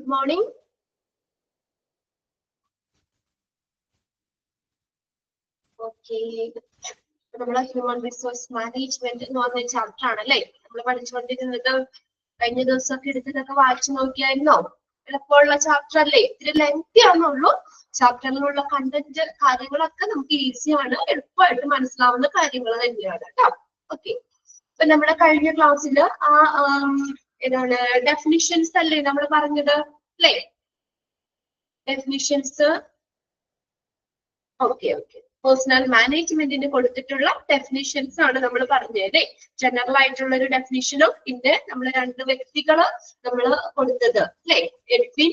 Good morning. Okay. നമ്മളെ human resource management എന്ന് പറഞ്ഞ ചാപ്റ്റർ ആണല്ലേ നമ്മൾ പഠിച്ചുകൊണ്ടിരുന്നത്. കഴിഞ്ഞ ദിവസമൊക്കെ എടുത്തതൊക്കെ വായിച്ചു നോക്കിയായിരുന്നോ? എളുപ്പമുള്ള ചാപ്റ്റർ അല്ലേ? ഇത്തിരി ലെങ്തി ആണെന്നുള്ളൂ. ചാപ്റ്ററിലുള്ള കണ്ടന്റ് കാര്യങ്ങളൊക്കെ നമുക്ക് ഈസിയാണ്, എളുപ്പമായിട്ട് മനസ്സിലാവുന്ന കാര്യങ്ങൾ തന്നെയാണ് കേട്ടോ. ഓക്കെ, ഇപ്പൊ നമ്മുടെ കഴിഞ്ഞ ക്ലാസ്സിൽ ഏതാണ് ഡെഫിനിഷൻസ് അല്ലേ നമ്മൾ പറഞ്ഞത് അല്ലേ? ഡെഫിനിഷൻസ്. ഓക്കെ. പേഴ്സണൽ മാനേജ്മെന്റിന് കൊടുത്തിട്ടുള്ള ഡെഫിനിഷൻസ് ആണ് നമ്മൾ പറഞ്ഞത്. ജനറൽ ആയിട്ടുള്ള ഒരു ഡെഫിനിഷനും പിന്നെ നമ്മൾ രണ്ട് വ്യക്തികള് നമ്മൾ കൊടുത്തത് അല്ലെ? എഡ്വിൻ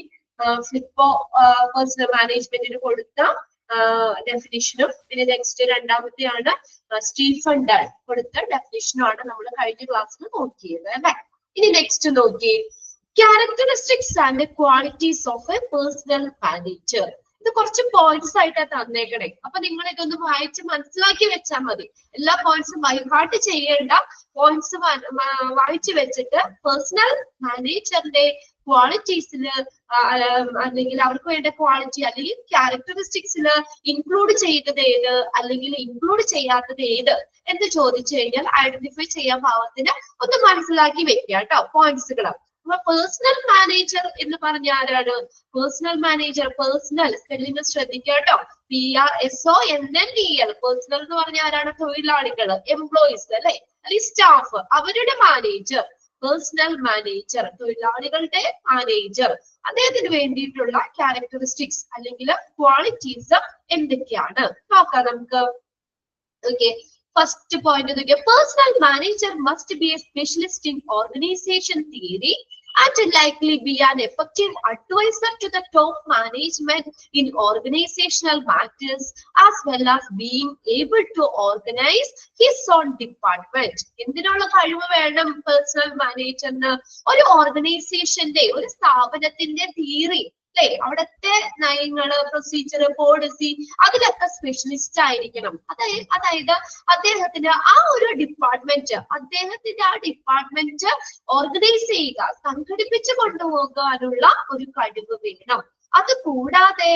ഫ്ലിപ്പോ പേഴ്സണൽ മാനേജ്മെന്റിന് കൊടുത്ത ഡെഫിനിഷനും പിന്നെ നെക്സ്റ്റ് രണ്ടാമത്തെയാണ് സ്റ്റീഫൻ ഡാൻ കൊടുത്ത ഡെഫിനിഷനും ആണ് നമ്മൾ കഴിഞ്ഞ ക്ലാസ്സിൽ നോക്കിയത് അല്ലെ? ഇനി നെക്സ്റ്റ് നോക്കി, characteristics and qualities of A personal manager. ഇത് കുറച്ച് പോയിന്റ്സ് ആയിട്ടാണ് തന്നേക്കണേ. അപ്പൊ നിങ്ങൾ ഇതൊന്ന് വായിച്ച് മനസ്സിലാക്കി വെച്ചാൽ മതി. എല്ലാ പോയിന്റ്സും ബൈഹാർട്ട് ചെയ്യേണ്ട. പോയിന്റ്സ് വായിച്ചു വെച്ചിട്ട് പേഴ്സണൽ മാനേജറിന്റെ ക്വാളിറ്റീസില് അല്ലെങ്കിൽ അവർക്ക് വേണ്ട ക്വാളിറ്റി അല്ലെങ്കിൽ ക്യാരക്ടറിസ്റ്റിക്സിൽ ഇൻക്ലൂഡ് ചെയ്തത് ഏത് അല്ലെങ്കിൽ ഇൻക്ലൂഡ് ചെയ്യാത്തത് ഏത് എന്ന് ചോദിച്ചു കഴിഞ്ഞാൽ ഐഡന്റിഫൈ ചെയ്യാൻ പാകത്തിന് ഒന്ന് മനസ്സിലാക്കി വെക്കുക കേട്ടോ പോയിന്റ്സുകൾ. പേഴ്സണൽ മാനേജർ എന്ന് പറഞ്ഞ ആരാണ്? പേഴ്സണൽ മാനേജർ, പേഴ്സണൽ സ്പെല്ലിംഗ് ശ്രദ്ധിക്കുക കേട്ടോ. PRSONNEL. പേഴ്സണൽ എന്ന് പറഞ്ഞ ആരാണ്? തൊഴിലാളികൾ, എംപ്ലോയീസ് അല്ലെ, അല്ലെങ്കിൽ സ്റ്റാഫ്, അവരുടെ മാനേജർ. പേഴ്സണൽ മാനേജർ, തൊഴിലാളികളുടെ മാനേജർ. അദ്ദേഹത്തിന് വേണ്ടിയിട്ടുള്ള ക്യാരക്ടറിസ്റ്റിക്സ് അല്ലെങ്കിൽ ക്വാളിറ്റീസ് എന്തൊക്കെയാണ് നോക്കാം നമുക്ക്. Okay, first point is a personal manager must be a specialist in organization theory and likely be an effective advisor to the top management in organizational matters as well as being able to organize his own department. എന്തിനുള്ള കഴിവ് വേണം personal മാനേജറിന്? ഒരു ഓർഗനൈസേഷന്റെ, ഒരു സ്ഥാപനത്തിന്റെ theory അല്ലെ, അവിടുത്തെ നയങ്ങള്, procedure, policy, അതിലൊക്കെ സ്പെഷ്യലിസ്റ്റ് ആയിരിക്കണം. അതായത് അദ്ദേഹത്തിന് ആ ഒരു ഡിപ്പാർട്ട്മെന്റ്, അദ്ദേഹത്തിന്റെ ആ ഡിപ്പാർട്ട്മെന്റ് ഓർഗനൈസ് ചെയ്യുക, സംഘടിപ്പിച്ചു കൊണ്ടുപോകാനുള്ള ഒരു കഴിവ് വേണം. അത് കൂടാതെ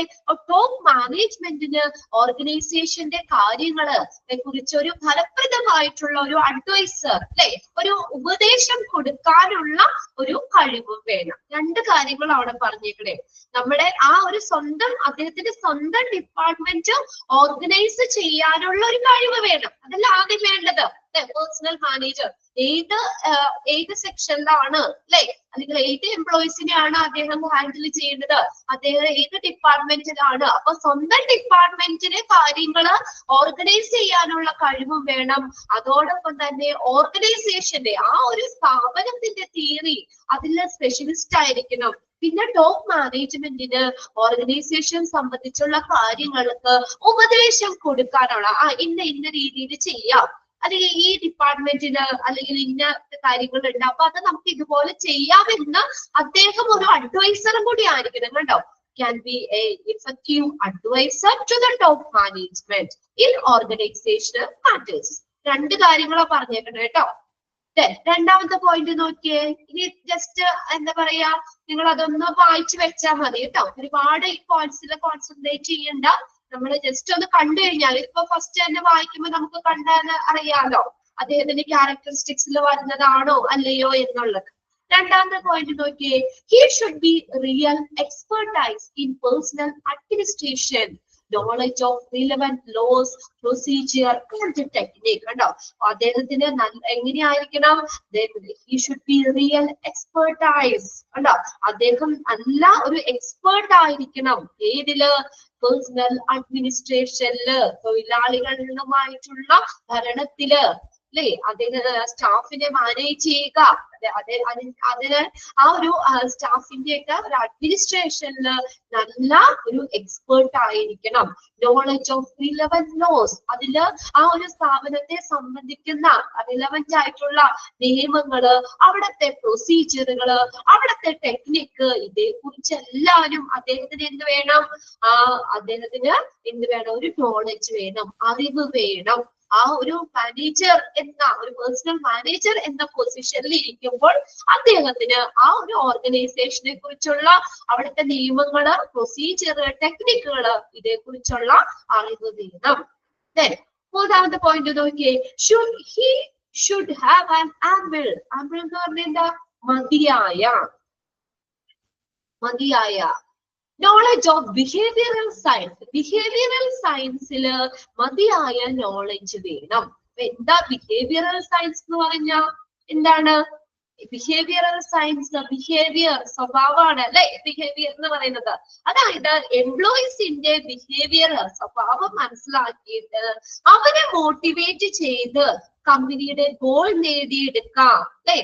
ടോപ്പ് മാനേജ്മെന്റിന് ഓർഗനൈസേഷന്റെ കാര്യങ്ങളെ കുറിച്ച് ഒരു ഫലപ്രദമായിട്ടുള്ള ഒരു അഡ്വൈസർ അല്ലെ, ഒരു ഉപദേശം കൊടുക്കാനുള്ള ഒരു കഴിവ് വേണം. രണ്ട് കാര്യങ്ങൾ അവിടെ പറഞ്ഞേക്കണേ. നമ്മുടെ ആ ഒരു സ്വന്തം, അദ്ദേഹത്തിന്റെ സ്വന്തം ഡിപ്പാർട്ട്മെന്റ് ഓർഗനൈസ് ചെയ്യാനുള്ള ഒരു കഴിവ് വേണം. അതല്ല ആദ്യം വേണ്ടത്. പേഴ്സണൽ മാനേജർ ഏത് സെക്ഷനിലാണ് അല്ലെ, അല്ലെങ്കിൽ ഏത് എംപ്ലോയീസിനെയാണ് അദ്ദേഹം ഹാൻഡിൽ ചെയ്യേണ്ടത്, അദ്ദേഹം ഏത് ഡിപ്പാർട്ട്മെന്റിലാണ്. അപ്പൊ സ്വന്തം ഡിപ്പാർട്ട്മെന്റിലെ കാര്യങ്ങള് ഓർഗനൈസ് ചെയ്യാനുള്ള കഴിവും വേണം. അതോടൊപ്പം തന്നെ ഓർഗനൈസേഷന്റെ ആ ഒരു സ്ഥാപനത്തിന്റെ തിയറി അതിലെ സ്പെഷ്യലിസ്റ്റ് ആയിരിക്കണം. പിന്നെ ടോപ്പ് മാനേജ്മെന്റിന് ഓർഗനൈസേഷൻ സംബന്ധിച്ചുള്ള കാര്യങ്ങൾക്ക് ഉപദേശം കൊടുക്കാനുള്ള ഇന്ന രീതിയിൽ ചെയ്യാം, അല്ലെങ്കിൽ ഈ ഡിപ്പാർട്ട്മെന്റിന് അല്ലെങ്കിൽ ഇന്ന കാര്യങ്ങളുണ്ട്, അപ്പൊ അത് നമുക്ക് ഇതുപോലെ ചെയ്യാമെന്ന് അദ്ദേഹം ഒരു അഡ്വൈസറും കൂടി ആയിരിക്കണം കേട്ടോ. Can be a effective advisor to the top management in organizational matters. രണ്ട് കാര്യങ്ങളാ പറഞ്ഞേക്കണം കേട്ടോ. രണ്ടാമത്തെ പോയിന്റ് നോക്കിയേ. ഇനി ജസ്റ്റ് എന്താ പറയാ, നിങ്ങൾ അതൊന്ന് വായിച്ചു വെച്ചാൽ മതി കേട്ടോ. ഒരുപാട് ഈ പോയിന്റ്സിൽ കോൺസെൻട്രേറ്റ് ചെയ്യണ്ട. നമ്മൾ ജസ്റ്റ് ഒന്ന് കണ്ടു കഴിഞ്ഞാൽ, ഇപ്പൊ ഫസ്റ്റ് തന്നെ വായിക്കുമ്പോൾ നമുക്ക് കണ്ടാൽ അറിയാലോ അദ്ദേഹത്തിന്റെ ക്യാരക്ടറിസ്റ്റിക്സിൽ വരുന്നതാണോ അല്ലയോ എന്നുള്ളത്. രണ്ടാമത്തെ പോയിന്റ് നോക്കിയേ, he should be real expertise in personal administration, knowledge of relevant laws, procedure and technique. കണ്ടോ, അദ്ദേഹത്തിന് എങ്ങനെയായിരിക്കണം? he should be real expertise. കണ്ടോ, അദ്ദേഹം നല്ല ഒരു എക്സ്പേർട്ട് ആയിരിക്കണം. ഏതില്? പേഴ്സണൽ അഡ്മിനിസ്ട്രേഷനില്, തൊഴിലാളികളുമായിട്ടുള്ള ഭരണത്തില് അല്ലെ, അദ്ദേഹം സ്റ്റാഫിനെ മാനേജ് ചെയ്യുക, അതിന് ആ ഒരു സ്റ്റാഫിന്റെ ഒക്കെ ഒരു അഡ്മിനിസ്ട്രേഷനില് നല്ല ഒരു എക്സ്പേർട്ട് ആയിരിക്കണം. നോളജ് ഓഫ് റിലവന്റ് ലോസ്, അതില് ആ ഒരു സ്ഥാപനത്തെ സംബന്ധിക്കുന്ന റിലവന്റ് ആയിട്ടുള്ള നിയമങ്ങള്, അവിടുത്തെ പ്രൊസീജിയറുകള്, അവിടുത്തെ ടെക്നിക്ക്, ഇതേ കുറിച്ച് എല്ലാവരും അദ്ദേഹത്തിന് എന്ത് വേണം? അദ്ദേഹത്തിന് എന്ത് വേണം? ഒരു നോളജ് വേണം, അറിവ് വേണം. ആ ഒരു മാനേജർ എന്ന ഒരു പേഴ്സണൽ മാനേജർ എന്ന പൊസിഷനിൽ ഇരിക്കുമ്പോൾ അദ്ദേഹത്തിന് ആ ഒരു ഓർഗനൈസേഷനെ കുറിച്ചുള്ള അവിടുത്തെ നിയമങ്ങള്, പ്രൊസീജിയർ, ടെക്നിക്കുകള് ഇതേക്കുറിച്ചുള്ള അറിവ് വേണം. മൂന്നാമത്തെ പോയിന്റ് നോക്കിയേ, should have an ample. Ample എന്ന് പറഞ്ഞാൽ എന്താ? മതിയായ knowledge of behavioural science. Behavioural സയൻസില് മതിയായ നോളജ് വേണം. എന്താ ബിഹേവിയറൽ സയൻസ് എന്ന് പറഞ്ഞാൽ എന്താണ്? ബിഹേവിയറൽ സയൻസ് ബിഹേവിയർ, സ്വഭാവമാണ് അല്ലെ ബിഹേവിയർ എന്ന് പറയുന്നത്. അതായത് എംപ്ലോയീസിന്റെ ബിഹേവിയർ, സ്വഭാവം മനസ്സിലാക്കിയിട്ട് അവരെ മോട്ടിവേറ്റ് ചെയ്ത് കമ്പനിയുടെ ഗോൾ നേടിയെടുക്കാം അല്ലെ.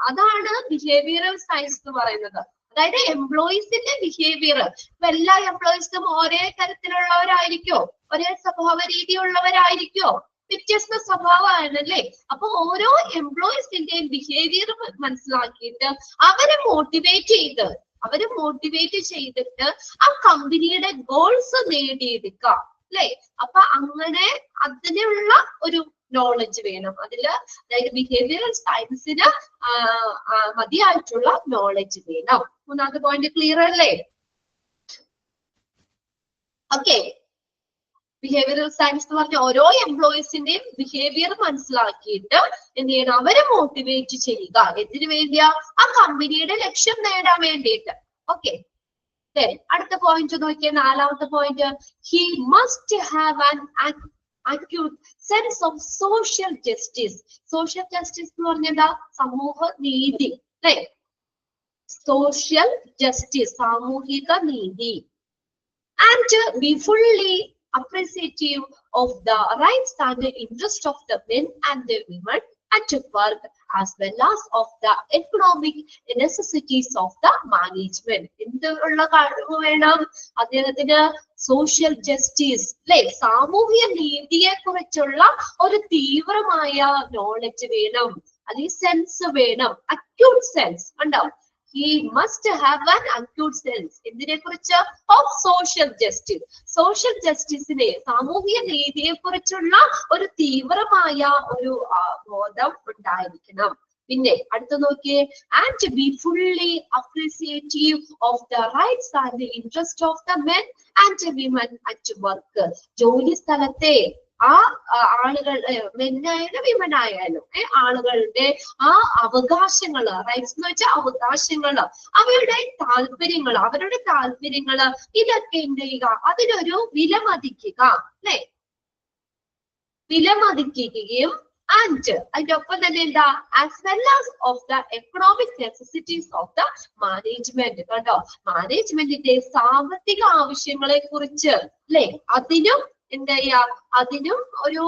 അതാണ് ബിഹേവിയറൽ സയൻസ് എന്ന് പറയുന്നത്. അതായത് എംപ്ലോയീസിന്റെ ബിഹേവിയർ. ഇപ്പൊ എല്ലാ എംപ്ലോയീസും ഒരേ തരത്തിലുള്ളവരായിരിക്കോ? ഒരേ സ്വഭാവ രീതി ഉള്ളവരായിരിക്കോ? വ്യത്യസ്ത സ്വഭാവമാണല്ലേ. അപ്പൊ ഓരോ എംപ്ലോയീസിന്റെയും ബിഹേവിയർ മനസ്സിലാക്കിയിട്ട് അവരെ മോട്ടിവേറ്റ് ചെയ്തിട്ട് ആ കമ്പനിയുടെ ഗോൾസ് നേടിയെടുക്കാം അല്ലെ. അപ്പൊ അങ്ങനെ അതിനുള്ള ഒരു നോളജ് വേണം അതില്. അതായത് ബിഹേവിയറൽ സയൻസിന് മതിയായിട്ടുള്ള നോളജ് വേണം. മൂന്നാമത്തെ പോയിന്റ് ക്ലിയർ അല്ലേ? ഓക്കെ. ബിഹേവിയറൽ സയൻസ് എന്ന് പറഞ്ഞ ഓരോ എംപ്ലോയീസിന്റെയും ബിഹേവിയർ മനസ്സിലാക്കിയിട്ട് എന്ത് ചെയ്യണം? അവരെ മോട്ടിവേറ്റ് ചെയ്യുക. എന്തിനു വേണ്ടിയാ? ആ കമ്പനിയുടെ ലക്ഷ്യം നേടാൻ വേണ്ടിയിട്ട്. ഓക്കെ. അടുത്ത പോയിന്റ് നോക്കിയാൽ നാലാമത്തെ point, he must have an acute sense of social justice. Social justice എന്ന് പറഞ്ഞാൽ സമൂഹ നീതി അല്ലെ. സോഷ്യൽ ജസ്റ്റിസ്, സാമൂഹിക നീതി. And be fully appreciative of the rights and the interest of the men and the women at work, as well as of the economic necessities of the management. എന്തുള്ള കഴിവ് വേണം അദ്ദേഹത്തിന്? സോഷ്യൽ ജസ്റ്റിസ് അല്ലെ, സാമൂഹിക നീതിയെ കുറിച്ചുള്ള ഒരു തീവ്രമായ നോളജ് വേണം, അല്ലെങ്കിൽ സെൻസ് വേണം. അക്യൂട്ട് സെൻസ് ഉണ്ടോ? He must have an acute sense. എന്തിനെ കുറിച്ച്? Of social justice. സോഷ്യൽ ജസ്റ്റിസിനെ, സാമൂഹിക നീതിയെ കുറിച്ചുള്ള ഒരു തീവ്രമായ ഒരു ബോധം ഉണ്ടായിരിക്കണം. പിന്നെ അടുത്ത നോക്കിയേ, and be fully appreciative of the rights and the interest of the men and women at work. ജോലി സ്ഥലത്തെ ആ ആളുകൾ, മെന്നായാലും വിമൻ ആയാലും ആളുകളുടെ ആ അവകാശങ്ങള്, റൈറ്റ്സ് എന്ന് വെച്ചാൽ അവകാശങ്ങള്, അവരുടെ താല്പര്യങ്ങള് ഇതൊക്കെ എന്ത് ചെയ്യുക? അതിനൊരു വിലമതിക്കുക അല്ലെ, വിലമതിക്കുകയും ആൻഡ് അതിന്റെ ഒപ്പം തന്നെ എന്താ? As well as of the economic necessities of the management. കണ്ടോ? മാനേജ്മെന്റിന്റെ സാമ്പത്തിക ആവശ്യങ്ങളെ കുറിച്ച് അല്ലെ, അതിനും എന്താ ചെയ്യാ? അതിനും ഒരു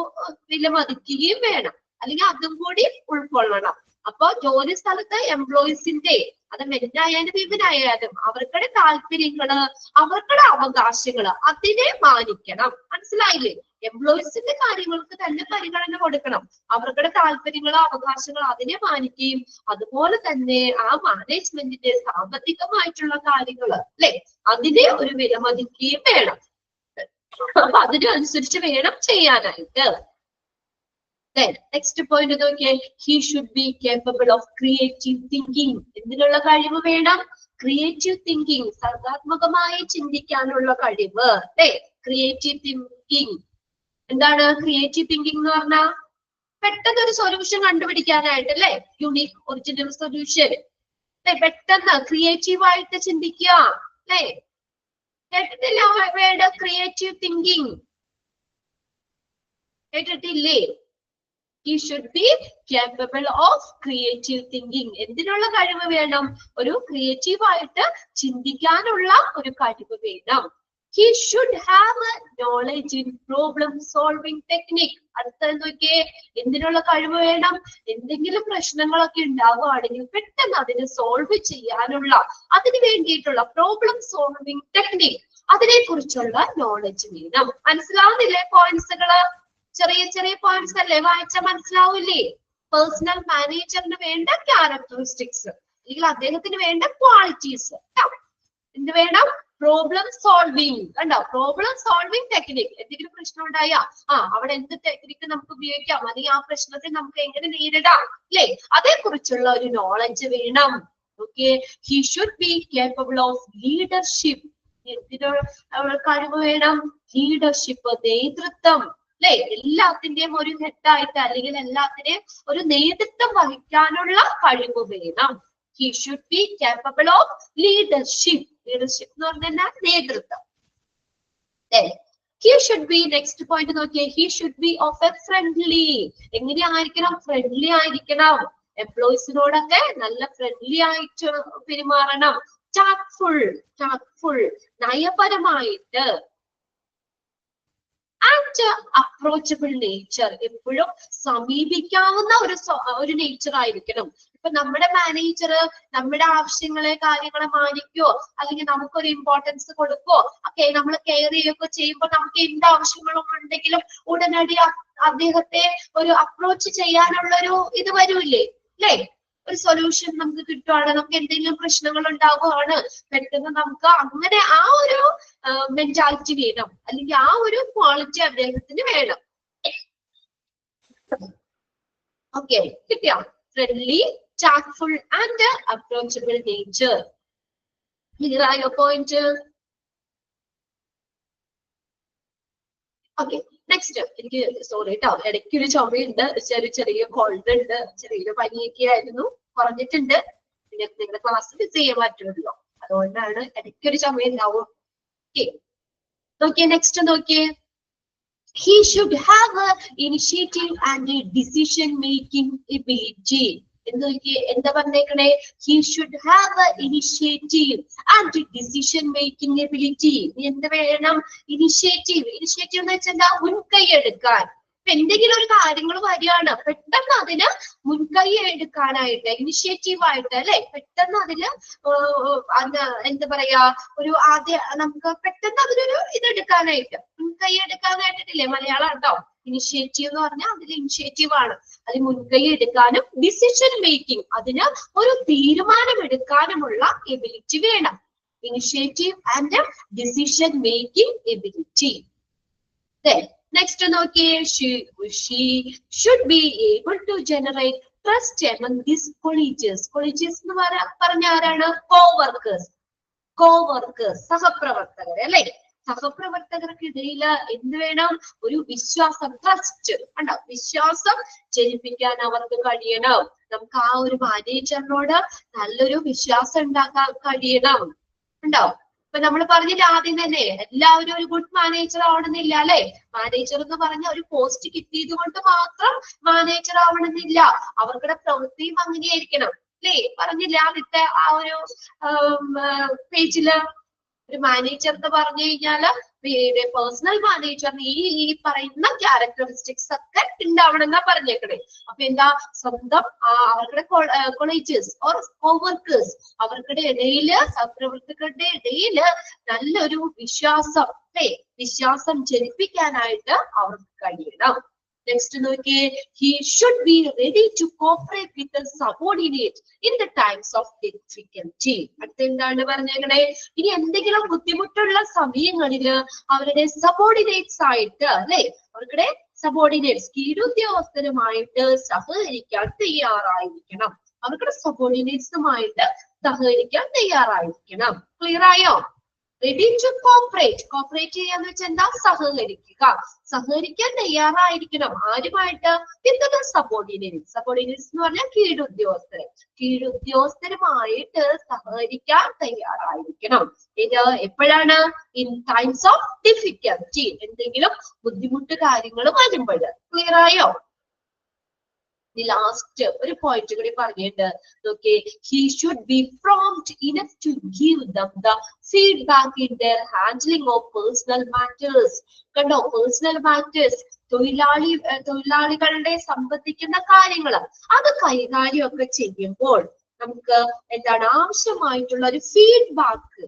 വിലമതിക്കുകയും വേണം, അല്ലെങ്കിൽ അതും കൂടി ഉൾക്കൊള്ളണം. അപ്പൊ ജോലി സ്ഥലത്ത് എംപ്ലോയീസിന്റെ, അത് മെന്നായാലും വിമനായാലും അവർക്കുടെ താല്പര്യങ്ങള്, അവർക്കുടെ അവകാശങ്ങള് അതിനെ മാനിക്കണം. മനസ്സിലായില്ലേ? എംപ്ലോയീസിന്റെ കാര്യങ്ങൾക്ക് തന്നെ പരിഗണന കൊടുക്കണം. അവർക്കുടെ താല്പര്യങ്ങളോ അവകാശങ്ങളോ അതിനെ മാനിക്കുകയും അതുപോലെ തന്നെ ആ മാനേജ്മെന്റിന്റെ സാമ്പത്തികമായിട്ടുള്ള കാര്യങ്ങള് അല്ലെ, അതിനെ ഒരു വിലമതിക്കുകയും വേണം. അപ്പൊ അതിനനുസരിച്ച് വേണം ചെയ്യാനായിട്ട്. നെക്സ്റ്റ് പോയിന്റ് നോക്കിയേ, he should be capable of creative thinking. എന്തിനുള്ള കഴിവ് വേണം? ക്രിയേറ്റീവ് തിങ്കിങ്, സർഗാത്മകമായി ചിന്തിക്കാനുള്ള കഴിവ് അല്ലെ. ക്രിയേറ്റീവ് തിങ്കിങ് എന്താണ്? ക്രിയേറ്റീവ് തിങ്കിങ് എന്ന് പറഞ്ഞാൽ പെട്ടെന്നൊരു സൊല്യൂഷൻ കണ്ടുപിടിക്കാനായിട്ട് അല്ലെ, യുണീക് ഒറിജിനൽ സൊല്യൂഷൻ അല്ലെ, പെട്ടെന്ന് ക്രിയേറ്റീവായിട്ട് ചിന്തിക്കുക അല്ലെ. കേട്ടിട്ടില്ല വേർഡ് ക്രിയേറ്റീവ് തിങ്കിങ്? കേട്ടിട്ടില്ലേ? He should be capable of creative thinking. എന്തിനുള്ള കഴിവ് വേണം? ഒരു ക്രിയേറ്റീവ് ആയിട്ട് ചിന്തിക്കാനുള്ള ഒരു കഴിവ് വേണം. He should have a knowledge in problem solving technique. അടുത്തത് നോക്കിയേ, എന്തിനുള്ള കഴിവ് വേണം? എന്തെങ്കിലും പ്രശ്നങ്ങളൊക്കെ ഉണ്ടാവുകയാണെങ്കിൽ പെട്ടെന്ന് അതിനെ സോൾവ് ചെയ്യാനുള്ള, അതിന് വേണ്ടിയിട്ടുള്ള പ്രോബ്ലം സോൾവിങ് ടെക്നിക്, അതിനെ കുറിച്ചുള്ള നോളജ് വേണം. മനസ്സിലാവുന്നില്ലേ പോയിന്റ്സുകള്? ചെറിയ ചെറിയ പോയിന്റ്സ് അല്ലേ, വായിച്ചാൽ മനസ്സിലാവില്ലേ? പേഴ്സണൽ മാനേജറിന് വേണ്ട ക്യാരക്ടറിസ്റ്റിക്സ്, അല്ലെങ്കിൽ അദ്ദേഹത്തിന് വേണ്ട ക്വാളിറ്റീസ്. എന്ത് വേണം? Problem solving. കണ്ടോ, പ്രോബ്ലം സോൾവിങ് ടെക്നിക്. എന്തെങ്കിലും പ്രശ്നം ഉണ്ടായ അവിടെ എന്ത് ടെക്നിക്ക് നമുക്ക് ഉപയോഗിക്കാം, അല്ലെങ്കിൽ ആ പ്രശ്നത്തെ നമുക്ക് എങ്ങനെ നേരിടാം, അല്ലെ, അതേക്കുറിച്ചുള്ള ഒരു നോളജ് വേണം. Okay, he should be capable of leadership. എന്തിനുള്ള കഴിവ് വേണം? ലീഡർഷിപ്പ്, നേതൃത്വം, അല്ലെ, എല്ലാത്തിന്റെയും ഒരു ഹെഡായിട്ട് അല്ലെങ്കിൽ എല്ലാത്തിനെയും ഒരു നേതൃത്വം വഹിക്കാനുള്ള കഴിവ് വേണം. He should be capable of leadership. Leadership എന്ന് പറഞ്ഞാൽ നേതൃത്വം. He should be, next point നോക്കിയേ, he should be of a friendly. എങ്ങനെയായിരിക്കണം? ഫ്രണ്ട്ലി ആയിരിക്കണം. എംപ്ലോയീസിനോടൊക്കെ നല്ല ഫ്രണ്ട്ലി ആയിട്ട് പെരുമാറണം. ടാക്ട്ഫുൾ, നയപരമായിട്ട്. ആൻഡ് അപ്രോച്ചബിൾ നേച്ചർ, എപ്പോഴും സമീപിക്കാവുന്ന ഒരു നേച്ചർ ആയിരിക്കണം. ഇപ്പൊ നമ്മുടെ മാനേജർ നമ്മുടെ ആവശ്യങ്ങളെ കാര്യങ്ങളെ മാനിക്കോ, അല്ലെങ്കിൽ നമുക്കൊരു ഇമ്പോർട്ടൻസ് കൊടുക്കോ, ഒക്കെ നമ്മൾ കെയർ ചെയ്യുകയൊക്കെ ചെയ്യുമ്പോൾ നമുക്ക് എന്ത് ആവശ്യങ്ങളും ഉണ്ടെങ്കിലും ഉടനടി അദ്ദേഹത്തെ ഒരു അപ്രോച്ച് ചെയ്യാനുള്ള ഒരു ഇത് വരൂല്ലേ, അല്ലേ? ഒരു സൊല്യൂഷൻ നമുക്ക് കിട്ടുവാണ്, നമുക്ക് എന്തെങ്കിലും പ്രശ്നങ്ങൾ ഉണ്ടാവുകയാണ്, പെട്ടെന്ന് നമുക്ക് അങ്ങനെ ആ ഒരു മെന്റാലിറ്റി വേണം, അല്ലെങ്കിൽ ആ ഒരു ക്വാളിറ്റി അദ്ദേഹത്തിന് വേണം. ഓക്കെ, കിട്ടിയോ? Friendly, tactful and approachable nature. Clear ആയോ പോയിന്റ്? Okay, next. എനിക്ക് സോറി കേട്ടോ, ഇടയ്ക്കൊരു ചുമയുണ്ട്, ചെറിയ കോൾഡ് ഉണ്ട്, ചെറിയൊരു പനിയൊക്കെ ആയിരുന്നു, കുറഞ്ഞിട്ടുണ്ട്. പിന്നെ നിങ്ങളുടെ ക്ലാസ് മിസ് ചെയ്യാൻ പറ്റുമല്ലോ, അതുകൊണ്ടാണ് ഇടയ്ക്കൊരു ചുമയുണ്ടാവും. ഓക്കെ, നോക്കിയേ, നെക്സ്റ്റ് നോക്കിയേ. He should have a initiative and a decision making ability. എന്താ പറഞ്ഞേക്കണേ? He should have a initiative and decision making ability. എന്ത് വേണം? ഇനിഷ്യേറ്റീവ്. ഇനിഷ്യേറ്റീവ് എന്ന് വെച്ചാൽ മുൻകൈ എടുക്കാൻ. ഇപ്പൊ എന്തെങ്കിലും ഒരു കാര്യങ്ങൾ വരികയാണ്, പെട്ടെന്ന് അതിന് മുൻകൈ എടുക്കാനായിട്ട്, ഇനിഷ്യേറ്റീവ് ആയിട്ട്, അല്ലെ, പെട്ടെന്ന് അതിന് എന്താ പറയാ, നമുക്ക് പെട്ടെന്ന് അതിനൊരു ഇതെടുക്കാനായിട്ട്, മുൻകൈ എടുക്കാനായിട്ടില്ലേ, മലയാളം കേട്ടോ. ഇനിഷ്യേറ്റീവ് എന്ന് പറഞ്ഞാൽ അതിൽ ഇനിഷ്യേറ്റീവ് ആണ്, അതിൽ മുൻകൈ എടുക്കാനും ഡിസിഷൻ മേക്കിംഗ്, അതിന് ഒരു തീരുമാനം എടുക്കാനുമുള്ള എബിലിറ്റി വേണം. Initiative and decision making ability. Next നോക്കിയേ, she should be able to generate trust among his colleagues. Colleagues എന്ന് പറഞ്ഞ ആരാണ്? കോവർക്കേഴ്സ്, സഹപ്രവർത്തകർ, അല്ലെ? സഹപ്രവർത്തകർക്കിടയിൽ എന്ത് വേണം? ഒരു വിശ്വാസം, ട്രസ്റ്റ്. കണ്ടോ, വിശ്വാസം ജനിപ്പിക്കാൻ അവർക്ക് കഴിയണം. നമുക്ക് ആ ഒരു മാനേജറിനോട് നല്ലൊരു വിശ്വാസം ഉണ്ടാക്കാൻ കഴിയണം. ഉണ്ടോ? ഇപ്പൊ നമ്മൾ പറഞ്ഞില്ല ആദ്യം തന്നെ, എല്ലാവരും ഒരു ഗുഡ് മാനേജർ ആവണമെന്നില്ല, അല്ലെ? മാനേജർ എന്ന് പറഞ്ഞ ഒരു പോസ്റ്റ് കിട്ടിയത് കൊണ്ട് മാത്രം മാനേജർ ആവണമെന്നില്ല, അവരുടെ പ്രവൃത്തിയും അങ്ങനെയായിരിക്കണം, അല്ലേ? പറഞ്ഞില്ല ആദ്യത്തെ ആ ഒരു പേജില്, ഒരു മാനേജർ എന്ന് പറഞ്ഞു കഴിഞ്ഞാല് പേഴ്സണൽ മാനേജറിന് ഈ പറയുന്ന ക്യാരക്ടറിസ്റ്റിക്സ് ഒക്കെ ഉണ്ടാവണം എന്നാ പറഞ്ഞേക്കണേ. അപ്പൊ എന്താ? സ്വന്തം അവരുടെ കൊളീജേഴ്സ് ഓർ കോവർക്കേഴ്സ്, അവർക്കിടെ ഇടയില്, സഹപ്രവർത്തകരുടെ ഇടയില് നല്ലൊരു വിശ്വാസം, അല്ലെ, വിശ്വാസം ജനിപ്പിക്കാനായിട്ട് അവർക്ക് കഴിയണം. നെക്സ്റ്റ് നോക്കിയേ, he should be ready to cooperate with the subordinate in the times of difficulty. അടുത്ത എന്താണ് പറഞ്ഞേക്കണേ? ഇനി എന്തെങ്കിലും ബുദ്ധിമുട്ടുള്ള സമയങ്ങളില് അവരുടെ സബോർഡിനേറ്റ്സ് ആയിട്ട്, അല്ലെ, അവരുടെ സബോർഡിനേറ്റ്സ്, കീഴുദ്യോഗസ്ഥരുമായിട്ട് സഹകരിക്കാൻ തയ്യാറായിരിക്കണം. അവരുടെ സബോർഡിനേറ്റ്സുമായിട്ട് സഹകരിക്കാൻ തയ്യാറായിരിക്കണം. ക്ലിയർ ആയോ? Ready to cooperate. കോപ്പറേറ്റ് ചെയ്യാന്ന് വെച്ചാൽ എന്താ? സഹകരിക്കുക. സഹകരിക്കാൻ തയ്യാറായിരിക്കണം. ആരുമായിട്ട്? With the subordinates. സബോർഡിനേറ്റ്സ് എന്ന് പറഞ്ഞാൽ കീഴുദ്യോഗസ്ഥര്. കീഴുദ്യോഗസ്ഥരുമായിട്ട് സഹകരിക്കാൻ തയ്യാറായിരിക്കണം. ഇത് എപ്പോഴാണ്? In times of difficulty. എന്തെങ്കിലും ബുദ്ധിമുട്ട് കാര്യങ്ങൾ വരുമ്പോൾ. ക്ലിയർ ആയോ? ലാസ്റ്റ് ഒരു പോയിന്റ് കൂടി പറഞ്ഞിട്ടുണ്ട്. നോക്കിയേ, he should be prompt enough to give them the feedback in their handling of personal matters. കണ്ടോ, പേഴ്സണൽ മാറ്റേഴ്സ്, തൊഴിലാളികളുടെ സംബന്ധിക്കുന്ന കാര്യങ്ങൾ, അത് കൈകാര്യമൊക്കെ ചെയ്യുമ്പോൾ നമുക്ക് എന്താണ് ആവശ്യമായിട്ടുള്ള ഒരു ഫീഡ്ബാക്ക്,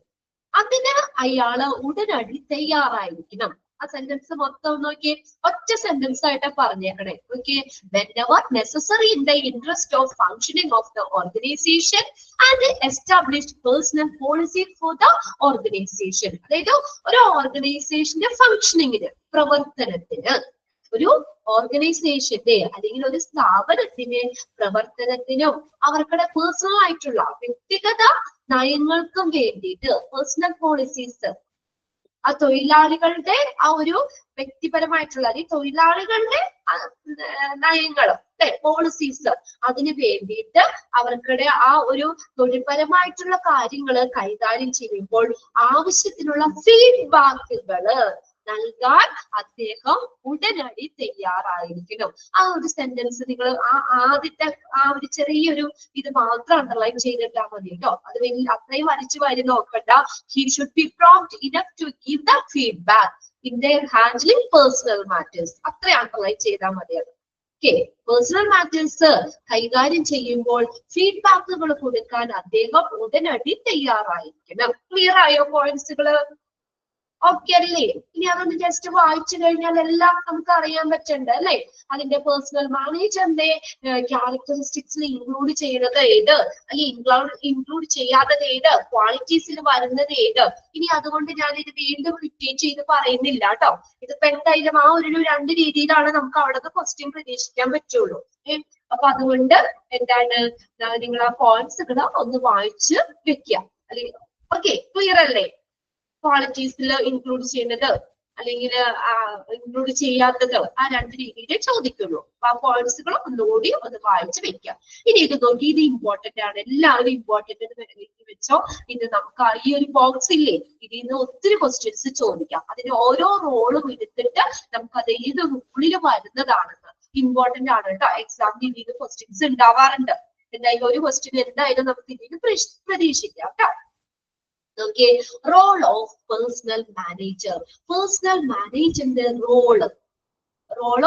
അതിന് അയാള് ഉടനടി തയ്യാറായിരിക്കണം. ആ സെന്റൻസ് മൊത്തം നോക്കി, ഒറ്റ സെന്റൻസ് ആയിട്ട് പറഞ്ഞേക്കണേ. Okay, whenever necessary in the interest of functioning of the organization and established personal policy for the organization. അതായത് ഒരു ഓർഗനൈസേഷന്റെ ഫങ്ഷനിങ്ങിന്, പ്രവർത്തനത്തിന്, ഒരു ഓർഗനൈസേഷന്റെ അല്ലെങ്കിൽ ഒരു സ്ഥാപനത്തിന്റെ പ്രവർത്തനത്തിനും അവർക്കുടെ പേഴ്സണൽ ആയിട്ടുള്ള വ്യക്തിഗത നയങ്ങൾക്കും വേണ്ടിയിട്ട് പേഴ്സണൽ പോളിസീസ്, ആ തൊഴിലാളികളുടെ ആ ഒരു വ്യക്തിപരമായിട്ടുള്ള അല്ലെങ്കിൽ തൊഴിലാളികളുടെ നയങ്ങളും പോളിസീസ്, അതിന് വേണ്ടിയിട്ട് അവർക്കുടെ ആ ഒരു തൊഴിൽപരമായിട്ടുള്ള കാര്യങ്ങൾ കൈകാര്യം ചെയ്യുമ്പോൾ ആവശ്യത്തിനുള്ള ഫീഡ്ബാക്കുകള് നൽകാൻ അദ്ദേഹം ഉടനടി തയ്യാറായിരിക്കണം. ആ ഒരു സെന്റൻസ് നിങ്ങൾ ആദ്യത്തെ ആ ഒരു ചെറിയൊരു ഇത് മാത്രം അണ്ടർലൈൻ ചെയ്തിട്ടാൽ മതി കേട്ടോ. അത് വലിയ അത്രയും വരച്ചു വാരി നോക്കണ്ട. He should be prompt enough to give the feedback in their handling personal matters. അത്ര അണ്ടർലൈൻ ചെയ്താൽ മതിയാണ്. ഓക്കെ, പേഴ്സണൽ മാറ്റേഴ്സ് കൈകാര്യം ചെയ്യുമ്പോൾ ഫീഡ്ബാക്കുകൾ കൊടുക്കാൻ അദ്ദേഹം ഉടനടി തയ്യാറായിരിക്കണം. ക്ലിയർ ആയോ പോയിന്റ്സുകള്? ഓക്കെ അല്ലേ? ഇനി അതൊന്ന് ജസ്റ്റ് വായിച്ചു കഴിഞ്ഞാൽ എല്ലാം നമുക്ക് അറിയാൻ പറ്റണ്ട അല്ലെ? അതിന്റെ പേഴ്സണൽ മാനേജറിന്റെ ക്യാരക്ടറിസ്റ്റിക്സിൽ ഇൻക്ലൂഡ് ചെയ്യുന്നത് ഏത്, അല്ലെങ്കിൽ ഇൻക്ലൂഡ് ചെയ്യാത്തത് ഏത്, ക്വാളിറ്റീസിൽ വരുന്നത് ഏത്. ഇനി അതുകൊണ്ട് ഞാൻ ഇത് വീണ്ടും റിപ്പീറ്റ് ചെയ്ത് പറയുന്നില്ല കേട്ടോ. ഇതിപ്പോ എന്തായാലും ആ ഒരു രണ്ട് രീതിയിലാണ് നമുക്ക് അവിടുത്തെ ക്വസ്റ്റ്യൻ പ്രതീക്ഷിക്കാൻ പറ്റുള്ളൂ. അപ്പൊ അതുകൊണ്ട് എന്താണ്, നിങ്ങൾ ആ പോയിന്റ്സുകൾ ഒന്ന് വായിച്ച് വെക്കുക. അല്ലെങ്കിൽ ഓക്കെ, ക്ലിയർ അല്ലേ? ക്വാളിറ്റീസിൽ ഇൻക്ലൂഡ് ചെയ്യുന്നത് അല്ലെങ്കിൽ ഇൻക്ലൂഡ് ചെയ്യാത്തത്, ആ രണ്ട് രീതിയിൽ ചോദിക്കുള്ളൂ. അപ്പൊ ആ പോയിന്റ്സുകൾ ഒന്നുകൂടി ഒന്ന് വായിച്ച് വെക്കാം. ഇനി ഇത് നോക്കി, ഇത് ഇമ്പോർട്ടന്റ് ആണ്, എല്ലാവരും ഇമ്പോർട്ടന്റ് വെച്ചോ. ഇത് നമുക്ക് ഈ ഒരു ബോക്സ് ഇല്ലേ, ഇതിൽ നിന്ന് ഒത്തിരി ക്വസ്റ്റ്യൻസ് ചോദിക്കാം. അതിന് ഓരോ റോളും എടുത്തിട്ട് നമുക്ക് അത് ഏത് റൂളിൽ വരുന്നതാണെന്ന് ഇമ്പോർട്ടന്റ് ആണ് കേട്ടോ. എക്സാമിന് ഇതിൽ ക്വസ്റ്റ്യൻസ് ഉണ്ടാവാറുണ്ട്. എന്തായാലും ഒരു ക്വസ്റ്റ്യൻ എന്തായാലും നമുക്ക് ഇതിൽ പ്രതീക്ഷിക്കാം കേട്ടോ. Okay, role of personal manager. Personal managerന്റെ role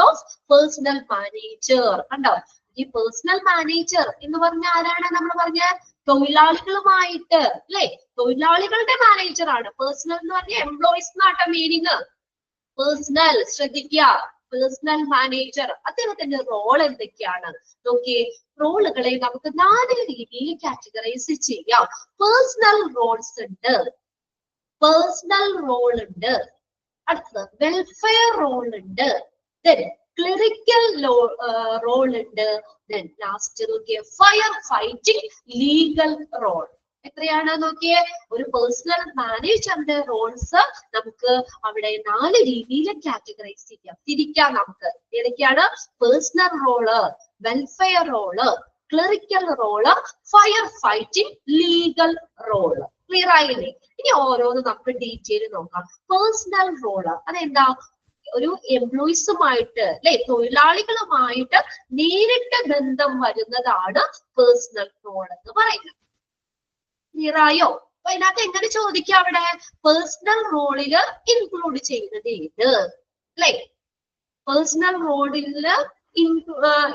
of personal manager കണ്ടോ? ഈ പേഴ്സണൽ മാനേജർ എന്ന് പറഞ്ഞ ആരാണ്? നമ്മൾ പറഞ്ഞ തൊഴിലാളികളുമായിട്ട് അല്ലെ, തൊഴിലാളികളുടെ മാനേജർ ആണ്. പേഴ്സണൽ എന്ന് പറഞ്ഞ എംപ്ലോയീസ് എന്നാട്ടോ മീനിങ്. പേഴ്സണൽ ശ്രദ്ധിക്കുക, പേഴ്സണൽ മാനേജർ അദ്ദേഹത്തിന്റെ റോൾ എന്തൊക്കെയാണ് നോക്കിയേ. റോളുകളെ നമുക്ക് 4 രീതിയിൽ കാറ്റഗറൈസ് ചെയ്യാം. പേഴ്സണൽ റോൾസ് ഉണ്ട്, പേഴ്സണൽ റോൾ ഉണ്ട്, അടുത്തത് വെൽഫെയർ റോൾ ഉണ്ട്, then ക്ലറിക്കൽ റോൾ ഉണ്ട്, then ലാസ്റ്റ് നോക്കിയേ ഫയർ ഫൈറ്റിംഗ് ലീഗൽ റോൾ. എത്രയാണ് നോക്കിയേ? ഒരു പേഴ്സണൽ മാനേജറിന്റെ റോൾസ് നമുക്ക് അവിടെ 4 രീതിയിൽ കാറ്റഗറൈസ് ചെയ്യാം, തിരിക്കാം നമുക്ക്. ഏതൊക്കെയാണ്? Personnel role, welfare role, clerical role, fire fighting legal role. Clear ആയില്ലേ? ഇനി ഓരോന്ന് നമുക്ക് ഡീറ്റെയിൽ നോക്കാം. പേഴ്സണൽ റോള് അതെന്താ? ഒരു എംപ്ലോയീസുമായിട്ട് അല്ലെ, തൊഴിലാളികളുമായിട്ട് നേരിട്ട് ബന്ധം വരുന്നതാണ് പേഴ്സണൽ റോൾ എന്ന് പറയുന്നത്. ക്ലിയർ ആയോ? അപ്പൊ ഇതിനകത്ത് എങ്ങനെ ചോദിക്കാം? അവിടെ പേഴ്സണൽ റോളില് ഇൻക്ലൂഡ് ചെയ്യുന്നത് ഏത് അല്ലെ, പേഴ്സണൽ റോളില്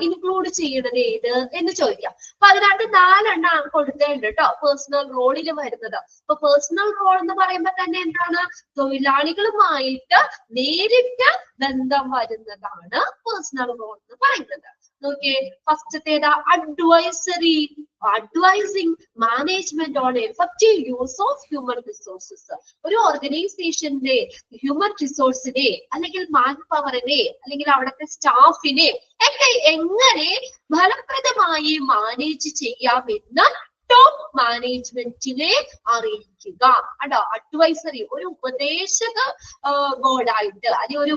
ഇൻക്ലൂഡ് ചെയ്യുന്നത് ഏത് എന്ന് ചോദിക്കാം. അപ്പൊ അതിനകത്ത് 4 എണ്ണം കൊടുത്തേണ്ട് കേട്ടോ പേഴ്സണൽ റോളിൽ വരുന്നത്. അപ്പൊ പേഴ്സണൽ റോൾ എന്ന് പറയുമ്പോ തന്നെ എന്താണ്? തൊഴിലാളികളുമായിട്ട് നേരിട്ട് ബന്ധം വരുന്നതാണ് പേഴ്സണൽ റോൾ എന്ന് പറയുന്നത്. നോക്കിയേ, ഫസ്റ്റത്തേതാ? Advisory, advising management on effective use of human resources. ഒരു ഓർഗനൈസേഷന്റെ ഹ്യൂമൻ റിസോഴ്സിനെ അല്ലെങ്കിൽ മാൻ പവറിനെ അല്ലെങ്കിൽ അവിടുത്തെ സ്റ്റാഫിനെ ഒക്കെ എങ്ങനെ ഫലപ്രദമായി മാനേജ് ചെയ്യാമെന്ന് ടോപ്പ് മാനേജ്മെന്റിനെ അറിയിക്കുക. അടോ അഡ്വൈസറി, ഒരു ഉപദേശക ബോർഡായിട്ട് അല്ലെങ്കിൽ ഒരു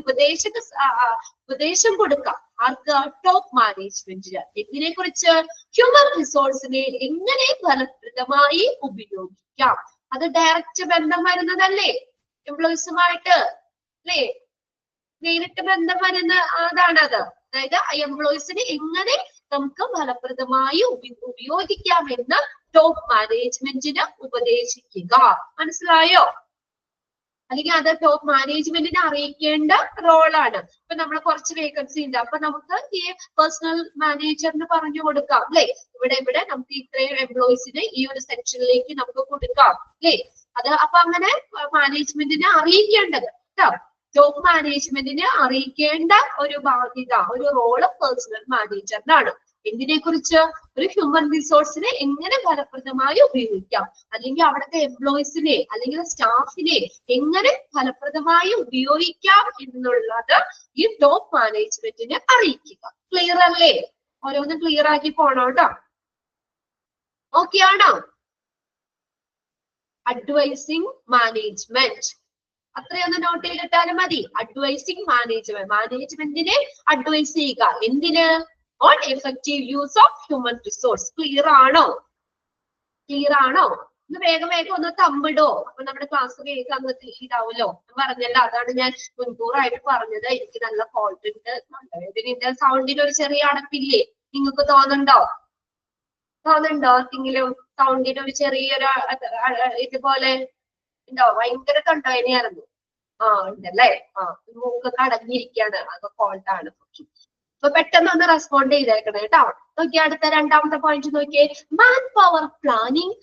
ഉപദേശം കൊടുക്കാം ആർക്ക്? ടോപ്പ് മാനേജ്മെന്റിന്. ഇതിനെ കുറിച്ച് ഹ്യൂമൻ റിസോഴ്സിനെ എങ്ങനെ ഫലപ്രദമായി ഉപയോഗിക്കാം. അത് ഡയറക്റ്റ് ബന്ധം വരുന്നതല്ലേ എംപ്ലോയീസുമായിട്ട് അല്ലേ, നേരിട്ട് ബന്ധം വരുന്ന അതാണത്. അതായത് എംപ്ലോയീസിനെ എങ്ങനെ നമുക്ക് ഫലപ്രദമായി ഉപയോഗിക്കാമെന്ന് ടോപ്പ് മാനേജ്മെന്റിന് ഉപദേശിക്കുക. മനസ്സിലായോ? അല്ലെങ്കിൽ അത് ടോപ്പ് മാനേജ്മെന്റിനെ അറിയിക്കേണ്ട റോളാണ്. ഇപ്പൊ നമ്മൾ കുറച്ച് വേക്കൻസി ഉണ്ട്, അപ്പൊ നമുക്ക് ഈ പേഴ്സണൽ മാനേജറിന് പറഞ്ഞു കൊടുക്കാം അല്ലെ, ഇവിടെ നമുക്ക് ഇത്രയും എംപ്ലോയീസിന് ഈ ഒരു സെക്ഷനിലേക്ക് നമുക്ക് കൊടുക്കാം അല്ലെ. അത് അപ്പൊ അങ്ങനെ മാനേജ്മെന്റിനെ അറിയിക്കേണ്ടത് കേട്ടോ. ടോപ്പ് മാനേജ്മെന്റിനെ അറിയിക്കേണ്ട ഒരു ബാധ്യത, ഒരു റോള് പേഴ്സണൽ മാനേജറിനാണ്. എന്തിനെ കുറിച്ച്? ഒരു ഹ്യൂമൻ റിസോഴ്സിനെ എങ്ങനെ ഫലപ്രദമായി ഉപയോഗിക്കാം, അല്ലെങ്കിൽ അവിടുത്തെ എംപ്ലോയീസിനെ അല്ലെങ്കിൽ സ്റ്റാഫിനെ എങ്ങനെ ഫലപ്രദമായി ഉപയോഗിക്കാം എന്നുള്ളത് ഈ ടോപ്പ് മാനേജ്മെന്റിനെ അറിയിക്കുക. ക്ലിയർ അല്ലേ? ഓരോന്ന് ക്ലിയർ ആക്കി പോണോ കേട്ടോ. ഓക്കെ ആണോ? അഡ്വൈസിങ് മാനേജ്മെന്റ് അത്രയൊന്ന് നോട്ട് ചെയ്തിട്ടാലും മതി. അഡ്വൈസിങ് മാനേജ്മെന്റ്, മാനേജ്മെന്റിനെ അഡ്വൈസ് ചെയ്യുക. എന്തിന്? On effective use of human resource. Clear ആണോ? ക്ലിയർ ആണോ? ഒന്ന് വേഗം വേഗം ഒന്ന് തമ്മിടോ, അപ്പൊ നമ്മുടെ ക്ലാസ് വേഗം അങ്ങ് ഇതാവുമല്ലോ. പറഞ്ഞല്ലോ, അതാണ് ഞാൻ മുൻകൂറായിട്ട് പറഞ്ഞത്. എനിക്ക് നല്ല ഫോൾട്ട് ഉണ്ട്. ഇതിന്റെ സൗണ്ടിന് ഒരു ചെറിയ അടപ്പില്ലേ? നിങ്ങൾക്ക് തോന്നുന്നുണ്ടോ? ആർക്കെങ്കിലും സൗണ്ടിന് ഒരു ചെറിയൊരു ഇതുപോലെ ഉണ്ടോ? ഭയങ്കര തൊണ്ടവേദനയായിരുന്നു. ഉണ്ടല്ലേ? മൂക്കൊക്കെ അടഞ്ഞിരിക്കുകയാണ്. അത് ഫോൾട്ടാണ്. അപ്പൊ പെട്ടെന്ന് ഒന്ന് റെസ്പോണ്ട് ചെയ്തേക്കണേ കേട്ടോ. നോക്കിയേ, അടുത്ത രണ്ടാമത്തെ പോയിന്റ് നോക്കിയേ. Man power planning,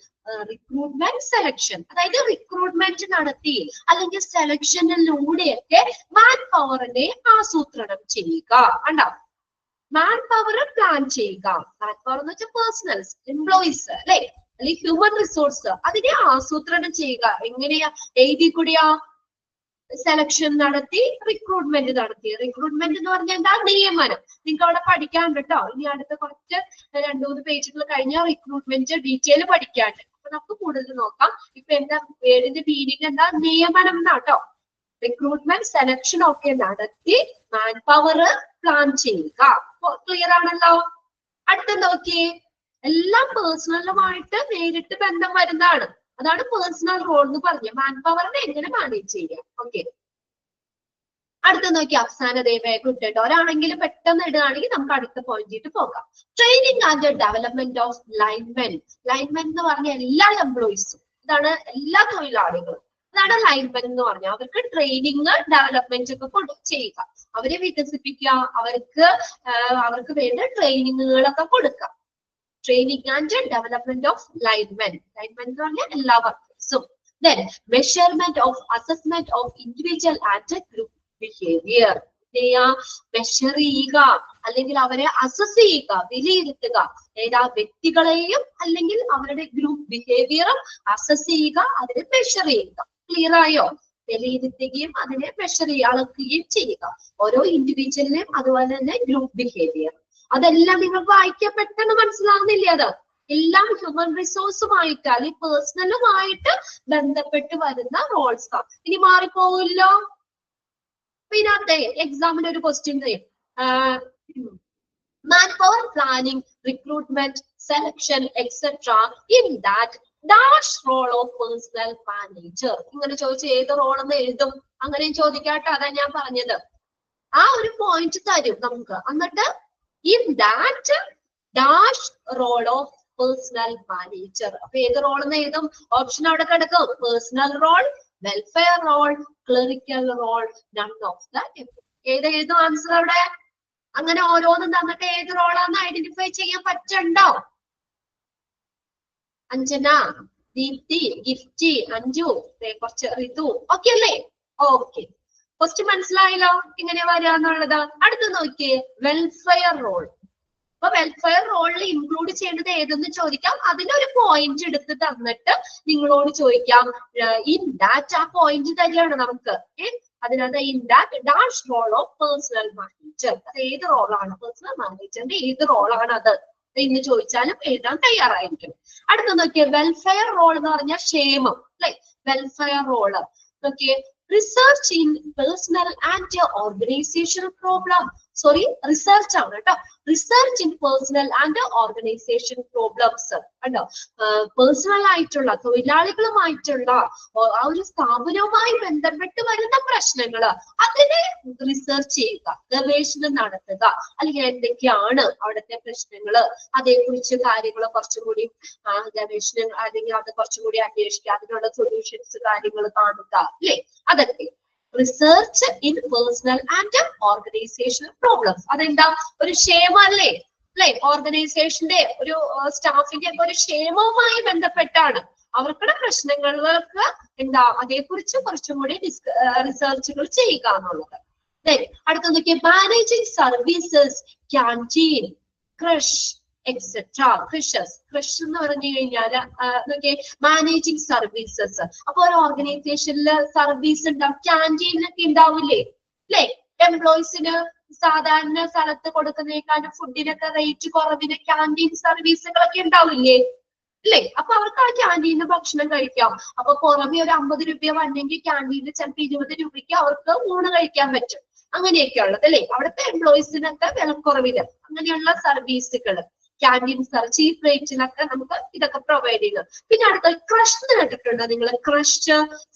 recruitment, selection. അതായത് റിക്രൂട്ട്മെന്റ് നടത്തി അല്ലെങ്കിൽ സെലക്ഷനിലൂടെയൊക്കെ മാൻ പവറിനെ ആസൂത്രണം ചെയ്യുക. കണ്ടോ? മാൻ പവർ പ്ലാൻ ചെയ്യുക. മാൻ പവർ എന്ന് വെച്ചാൽ പേഴ്സണൽസ്, എംപ്ലോയീസ് അല്ലെ, അല്ലെങ്കിൽ ഹ്യൂമൻ റിസോഴ്സ്, അതിനെ ആസൂത്രണം ചെയ്യുക. എങ്ങനെയാ? എഴുതി കൂടിയാ? സെലക്ഷൻ നടത്തി, റിക്രൂട്ട്മെന്റ് നടത്തി. റിക്രൂട്ട്മെന്റ് എന്ന് പറഞ്ഞാൽ എന്താ? നിയമനം. നിങ്ങൾക്ക് അവിടെ പഠിക്കാൻ കേട്ടോ. ഇനി അടുത്ത കുറച്ച് 2-3 പേജുകൾ കഴിഞ്ഞാൽ റിക്രൂട്ട്മെന്റ് ഡീറ്റെയിൽ പഠിക്കാണ്ട്. അപ്പൊ നമുക്ക് കൂടുതൽ നോക്കാം. ഇപ്പൊ എന്താ വേർഡിന്റെ മീനിങ്? എന്താ? നിയമനം എന്നാട്ടോ. റിക്രൂട്ട്മെന്റ്, സെലക്ഷൻ ഒക്കെ നടത്തി മാൻ പവർ പ്ലാൻ ചെയ്യുക. ക്ലിയർ ആണല്ലോ? അടുത്ത നോക്കിയേ, എല്ലാം പേഴ്സണലുമായിട്ട് നേരിട്ട് ബന്ധം വരുന്നതാണ്. അതാണ് പേഴ്സണൽ റോൾ എന്ന് പറഞ്ഞ. മാൻ പവറിനെ എങ്ങനെ മാനേജ് ചെയ്യാം. ഓക്കെ, അടുത്ത നോക്കി. അവസാന വേഗം ഇട്ടിട്ട് ഒരാണെങ്കിൽ പെട്ടെന്ന് ഇടുകയാണെങ്കിൽ നമുക്ക് അടുത്ത പോയിന്റിട്ട് പോകാം. Training and development of linemen. Linemen എന്ന് പറഞ്ഞ എല്ലാ എംപ്ലോയീസും, ഇതാണ് എല്ലാ തൊഴിലാളികളും. അതാണ് ലൈൻമെൻ എന്ന് പറഞ്ഞാൽ. അവർക്ക് ട്രെയിനിങ്, ഡെവലപ്മെന്റ് ഒക്കെ ചെയ്യുക, അവരെ വികസിപ്പിക്കുക, അവർക്ക് വേണ്ട ട്രെയിനിങ്ങുകളൊക്കെ കൊടുക്കുക. Training and development of linemen. Linemen എന്ന് പറഞ്ഞാൽ എല്ലാ വർക്കേഴ്സും. Then measurement of assessment of individual and group behavior. Measure ചെയ്യുക അല്ലെങ്കിൽ അവരെ അസസ് ചെയ്യുക, വിലയിരുത്തുക. ഏതാ? വ്യക്തികളെയും അല്ലെങ്കിൽ അവരുടെ ഗ്രൂപ്പ് ബിഹേവിയറും അസസ് ചെയ്യുക, അതിനെ മെഷർ ചെയ്യുക. ക്ലിയർ ആയോ? വിലയിരുത്തുകയും അതിനെ മെഷർ അളക്കുകയും ചെയ്യുക. ഓരോ ഇൻഡിവിജ്വലിനെയും അതുപോലെ തന്നെ ഗ്രൂപ്പ് ബിഹേവിയർ. അതെല്ലാം നിങ്ങൾക്ക് വായിക്കാൻ പെട്ടെന്ന് മനസ്സിലാവുന്നില്ലേ? അത് എല്ലാം ഹ്യൂമൻ റിസോഴ്സുമായിട്ട് അല്ലെങ്കിൽ പേഴ്സണലുമായിട്ട് ബന്ധപ്പെട്ട് വരുന്ന റോൾസ്. ഇനി മാറിപ്പോവില്ലോ. ഇതിനകത്തെ എക്സാമിന് ഒരു question man power planning, recruitment, selection etcetera in that dash role of personnel manager. ഇങ്ങനെ ചോദിച്ച് ഏത് റോൾ എന്ന് എഴുതും? അങ്ങനെയും ചോദിക്കാട്ടോ. അതാ ഞാൻ പറഞ്ഞത്. ആ ഒരു പോയിന്റ് തരും നമുക്ക്. എന്നിട്ട് in that dash role of personnel manager. അപ്പൊ ഏത് റോൾ എന്ന് എഴുതും? ഓപ്ഷൻ അവിടെ കിടക്കും. Personnel role, welfare role, clerical role, none of the. ഏത് എഴുതും ആൻസർ അവിടെ? അങ്ങനെ ഓരോന്നും തന്നിട്ട് ഏത് റോളാന്ന് ഐഡന്റിഫൈ ചെയ്യാൻ പറ്റുണ്ടോ? അഞ്ജന, ദീപ്തി, ഗിഫ്റ്റി, അഞ്ജു, കുറച്ച് ഋതു, ഓക്കെ അല്ലേ? ഓക്കെ, ക്വസ്റ്റ്യൻ മനസ്സിലായല്ലോ ഇങ്ങനെ വരാന്നുള്ളത്. അടുത്ത് നോക്കിയേ, വെൽഫെയർ റോൾ. അപ്പൊ വെൽഫെയർ റോളിൽ ഇൻക്ലൂഡ് ചെയ്യേണ്ടത് ഏതെന്ന് ചോദിക്കാം. അതിനൊരു പോയിന്റ് എടുത്ത് തന്നിട്ട് നിങ്ങളോട് ചോദിക്കാം. ഇൻ ദാറ്റ്, ആ പോയിന്റ് തന്നെയാണ് നമുക്ക്. അതിനകത്ത് in that dash role of personnel manager. അത് ഏത് റോളാണ്? പേഴ്സണൽ മാനേജറിന്റെ ഏത് റോളാണ് അത് എന്ന് ചോദിച്ചാലും എഴുതാൻ തയ്യാറായിരിക്കും. അടുത്ത നോക്കിയേ, വെൽഫെയർ റോൾ എന്ന് പറഞ്ഞാൽ ക്ഷേമം അല്ലെ? വെൽഫെയർ റോള് നോക്കിയേ, research in personal and organisational problem. Sorry, research ആണ് കേട്ടോ. Research in personal and organisation problems. കണ്ടോ? പേഴ്സണൽ ആയിട്ടുള്ള, തൊഴിലാളികളുമായിട്ടുള്ള ആ ഒരു സ്ഥാപനവുമായി ബന്ധപ്പെട്ട് വരുന്ന പ്രശ്നങ്ങള്, അതിനെ റിസർച്ച് ചെയ്യുക, ഗവേഷണം നടത്തുക. അല്ലെങ്കിൽ എന്തൊക്കെയാണ് അവിടുത്തെ പ്രശ്നങ്ങള്, അതേക്കുറിച്ച് കാര്യങ്ങൾ കുറച്ചുകൂടി ഗവേഷണം അല്ലെങ്കിൽ അത് കുറച്ചുകൂടി അന്വേഷിക്കുക, അതിനുള്ള സൊല്യൂഷൻസ് കാര്യങ്ങൾ കാണുക അല്ലേ? അതൊക്കെ research in personal and organisational problems. അതെന്താ? ഒരു ക്ഷേമം അല്ലേ? അല്ലെ ഓർഗനൈസേഷന്റെ ഒരു സ്റ്റാഫിന്റെ ഒക്കെ ഒരു ക്ഷേമവുമായി ബന്ധപ്പെട്ടാണ്. അവർക്കുടെ പ്രശ്നങ്ങൾക്ക് എന്താ അതേക്കുറിച്ച് കുറച്ചും കൂടി റിസർച്ചുകൾ ചെയ്യുക എന്നുള്ളത്. അടുത്ത നോക്കിയാൽ managing services, canteen, crush etcetera. Crush എന്ന് പറഞ്ഞു കഴിഞ്ഞാൽ നോക്കിയേ മാനേജിങ് സർവീസസ്. അപ്പൊ ഒരു ഓർഗനൈസേഷനിൽ സർവീസ് ഉണ്ടാവും, ക്യാൻറ്റീനൊക്കെ ഉണ്ടാവില്ലേ അല്ലെ? എംപ്ലോയീസിന് സാധാരണ സ്ഥലത്ത് കൊടുക്കുന്നതിനേക്കാളും ഫുഡിനൊക്കെ റേറ്റ് കുറവിന് ക്യാൻറ്റീൻ സർവീസുകളൊക്കെ ഉണ്ടാവില്ലേ അല്ലേ? അപ്പൊ അവർക്ക് ആ ക്യാൻറ്റീനിൽ ഭക്ഷണം കഴിക്കാം. അപ്പൊ പുറമെ ഒരു 50 രൂപ വന്നെങ്കിൽ ക്യാൻറ്റീനിൽ ചിലപ്പോൾ 20 രൂപയ്ക്ക് അവർക്ക് ഊണ് കഴിക്കാൻ പറ്റും. അങ്ങനെയൊക്കെ ഉള്ളത് അല്ലെ? അവിടുത്തെ എംപ്ലോയീസിനൊക്കെ വിലക്കുറവില് അങ്ങനെയുള്ള സർവീസുകൾ ക്യാൻറ്റീൻ ചീപ്പ് റേറ്റിലൊക്കെ നമുക്ക് ഇതൊക്കെ പ്രൊവൈഡ് ചെയ്യുന്നത്. പിന്നെ അടുത്ത ക്രഷ് കേട്ടിട്ടുണ്ടോ നിങ്ങൾ? ക്രഷ്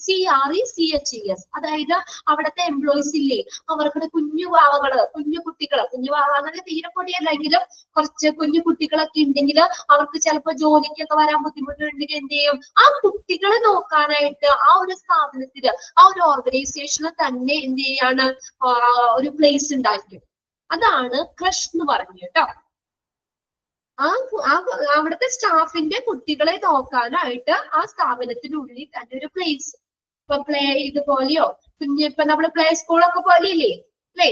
CRECHES, അതായത് അവിടുത്തെ എംപ്ലോയീസ് ഇല്ലേ അവർക്ക് കുഞ്ഞു വാവകള്, കുഞ്ഞു കുട്ടികള്, കുഞ്ഞു വാവ അങ്ങനെ തീരെ പൊടിയല്ലെങ്കിലും കുറച്ച് കുഞ്ഞു കുട്ടികളൊക്കെ ഉണ്ടെങ്കിൽ അവർക്ക് ചിലപ്പോൾ ജോലിക്കൊക്കെ വരാൻ ബുദ്ധിമുട്ടുണ്ടെങ്കിൽ എന്ത് ചെയ്യും? ആ കുട്ടികളെ നോക്കാനായിട്ട് ആ ഒരു സ്ഥാപനത്തില് ആ ഒരു ഓർഗനൈസേഷന് തന്നെ എന്ത് ചെയ്യാണ് ഒരു പ്ലേസ് ഉണ്ടായിരിക്കും. അതാണ് ക്രഷ് എന്ന് പറഞ്ഞു കേട്ടോ. അവിടുത്തെ സ്റ്റാഫിന്റെ കുട്ടികളെ നോക്കാനായിട്ട് ആ സ്ഥാപനത്തിനുള്ളിൽ തന്നെ ഒരു പ്ലേസ്, ഇപ്പൊ ഇതുപോലെയോ ഇപ്പൊ നമ്മള് പ്ലേ സ്കൂളൊക്കെ പോലെയില്ലേ അല്ലേ?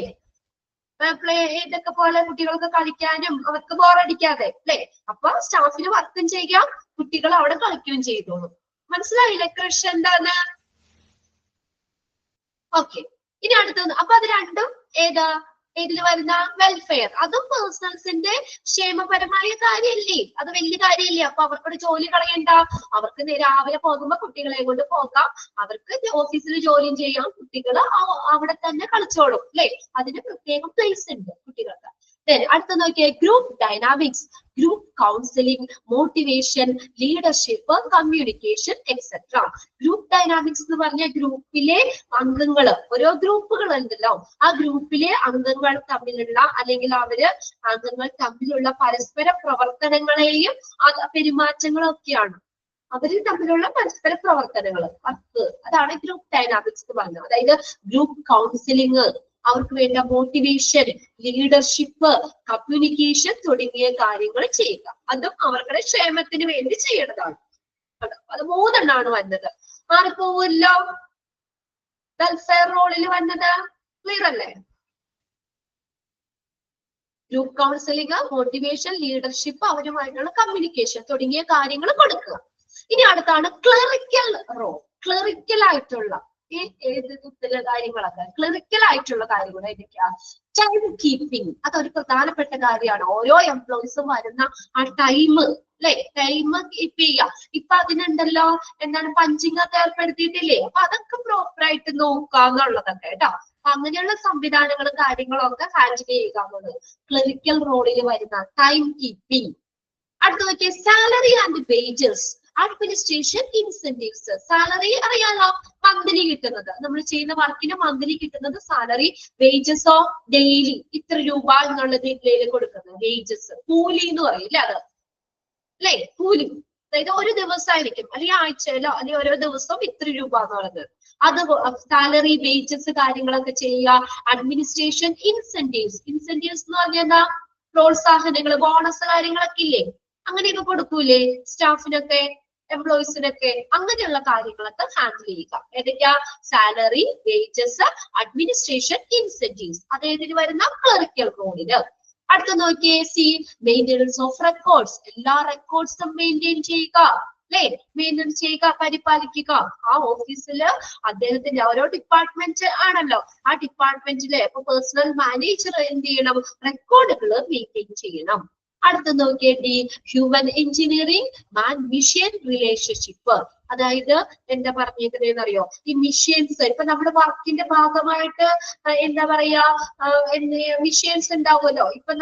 പ്ലേ ഇതൊക്കെ പോലെ കുട്ടികൾക്ക് കളിക്കാനും അവർക്ക് ബോറടിക്കാതെ അല്ലെ? അപ്പൊ സ്റ്റാഫിന് വർക്കും ചെയ്യാം, കുട്ടികൾ അവിടെ കളിക്കുകയും ചെയ്തോളും. മനസ്സിലായില്ലേ ക്രഷ് എന്താണ്? ഓക്കെ, ഇനി അടുത്തത്. അപ്പൊ അത് രണ്ടും ഇതിൽ വരുന്ന വെൽഫെയർ, അതും പേഴ്സണൽസിന്റെ ക്ഷേമപരമായ കാര്യമല്ലേ? അത് വലിയ കാര്യമല്ലേ? അപ്പൊ അവർക്കൊരു ജോലി കളയണ്ട, അവർക്ക് രാവിലെ പോകുമ്പോ കുട്ടികളെ കൊണ്ട് പോകാം, അവർക്ക് ഓഫീസിൽ ജോലിയും ചെയ്യാം, കുട്ടികൾ അവിടെ തന്നെ കളിച്ചോളും അല്ലെ? അതിന് പ്രത്യേകം പ്ലേസ് ഉണ്ട് കുട്ടികൾക്ക്. അടുത്ത നോക്കിയേ group dynamics, group counselling, motivation, leadership, communication etcetera. Group dynamics എന്ന് പറഞ്ഞ ഗ്രൂപ്പിലെ അംഗങ്ങൾ, ഓരോ ഗ്രൂപ്പുകൾ ഉണ്ടല്ലോ, ആ ഗ്രൂപ്പിലെ അംഗങ്ങൾ തമ്മിലുള്ള അല്ലെങ്കിൽ അംഗങ്ങൾ തമ്മിലുള്ള പരസ്പര പ്രവർത്തനങ്ങളെയും പെരുമാറ്റങ്ങളും ഒക്കെയാണ് അവര് തമ്മിലുള്ള പരസ്പര പ്രവർത്തനങ്ങൾ. അതാണ് ഗ്രൂപ്പ് ഡൈനാമിക്സ് എന്ന് പറഞ്ഞത്. അതായത് ഗ്രൂപ്പ് കൗൺസിലിംഗ്, അവർക്ക് വേണ്ട മോട്ടിവേഷൻ, ലീഡർഷിപ്പ്, കമ്മ്യൂണിക്കേഷൻ തുടങ്ങിയ കാര്യങ്ങൾ ചെയ്യുക. അതും അവരുടെ ക്ഷേമത്തിന് വേണ്ടി ചെയ്യേണ്ടതാണ്. അത് 3 വന്നത്. മാറിപ്പോവല്ലോ വെൽഫെയർ റോളിൽ വന്നത്. ക്ലിയർ അല്ലേ? ഗ്രൂപ്പ് കൗൺസിലിംഗ്, മോട്ടിവേഷൻ, ലീഡർഷിപ്പ്, അവരുമായിട്ടുള്ള കമ്മ്യൂണിക്കേഷൻ തുടങ്ങിയ കാര്യങ്ങൾ കൊടുക്കുക. ഇനി അടുത്താണ് ക്ലറിക്കൽ റോൾ. ക്ലറിക്കൽ ആയിട്ടുള്ള കാര്യങ്ങളൊക്കെ ക്ലറിക്കൽ ആയിട്ടുള്ള കാര്യങ്ങൾ ഏതൊക്കെയാ? ടൈം കീപ്പിംഗ്, അതൊരു പ്രധാനപ്പെട്ട കാര്യമാണ്. ഓരോ എംപ്ലോയീസും വരുന്ന ആ ടൈം അല്ലെ, ടൈം കീപ്പ് ചെയ്യുക. ഇപ്പൊ അതിനുണ്ടല്ലോ എന്താണ് പഞ്ചിങ് ഒക്കെ ഏർപ്പെടുത്തിയിട്ടില്ലേ? അപ്പൊ അതൊക്കെ പ്രോപ്പർ ആയിട്ട് നോക്കുക എന്നുള്ളതൊക്കെ കേട്ടോ. അപ്പൊ അങ്ങനെയുള്ള സംവിധാനങ്ങളും കാര്യങ്ങളും ഒക്കെ ഹാൻഡിൽ ചെയ്യുക എന്നുള്ളത് ക്ലറിക്കൽ റോളിൽ വരുന്ന ടൈം കീപ്പിംഗ്. അടുത്ത നോക്കിയ salary and wages, administration, incentives. Salary അറിയാലോ, മന്ത്ലി കിട്ടുന്നത്, നമ്മൾ ചെയ്യുന്ന വർക്കിന് മന്ത്ലി കിട്ടുന്നത് സാലറി. വേജസോ ഡെയിലി ഇത്ര രൂപ എന്നുള്ളത് ഇതിലേക്ക് കൊടുക്കുന്നത് വേജസ്, കൂലി എന്ന് പറയില്ല അത് അല്ലെ? കൂലി, അതായത് ഒരു ദിവസമായിരിക്കും അല്ലെങ്കിൽ ആഴ്ചയിലോ അല്ലെങ്കിൽ ഓരോ ദിവസവും ഇത്ര രൂപ എന്നുള്ളത്. അത് സാലറി, വേജസ് കാര്യങ്ങളൊക്കെ ചെയ്യുക. Administration, incentives. ഇൻസെന്റീവ്സ് എന്ന് പറഞ്ഞാൽ എന്താ? പ്രോത്സാഹനങ്ങൾ, ബോണസ് കാര്യങ്ങളൊക്കെ ഇല്ലേ? അങ്ങനെയൊക്കെ കൊടുക്കൂലേ സ്റ്റാഫിനൊക്കെ, എംപ്ലോയീസിനൊക്കെ? അങ്ങനെയുള്ള കാര്യങ്ങളൊക്കെ ഹാൻഡിൽ ചെയ്യുക. ഏതൊക്കെയാ? Salary, wages, administration, incentives. അതേതിന് വരുന്ന ക്ലറിക്കൽ റോളില്. അടുത്ത നോക്കിയേ മെയിൻ്റെനൻസ് ഓഫ് റെക്കോർഡ്സ്. എല്ലാ റെക്കോർഡ്സും മെയിൻറ്റെയിൻ ചെയ്യുക അല്ലെ? മെയിൻറ്റെയിൻ ചെയ്യുക, പരിപാലിക്കുക. ആ ഓഫീസില് അദ്ദേഹത്തിന്റെ ഓരോ ഡിപ്പാർട്ട്മെന്റ് ആണല്ലോ, ആ ഡിപ്പാർട്ട്മെന്റിലെ ഇപ്പൊ പേഴ്സണൽ മാനേജർ എന്ത് ചെയ്യണം? റെക്കോർഡുകൾ മെയിൻറ്റെയിൻ ചെയ്യണം. അടുത്ത നോക്കിയിട്ട് ഹ്യൂമൻ എഞ്ചിനീയറിംഗ്, മാൻ മിഷൻ റിലേഷൻഷിപ്പ്. അതായത് എന്താ പറഞ്ഞേക്കുന്നതെന്ന് അറിയോ? ഈ മിഷൻസ് ഇപ്പൊ നമ്മുടെ വർക്കിന്റെ ഭാഗമായിട്ട് എന്താ പറയാ മിഷൻസ് ഉണ്ടാവുമല്ലോ. ഇപ്പൊ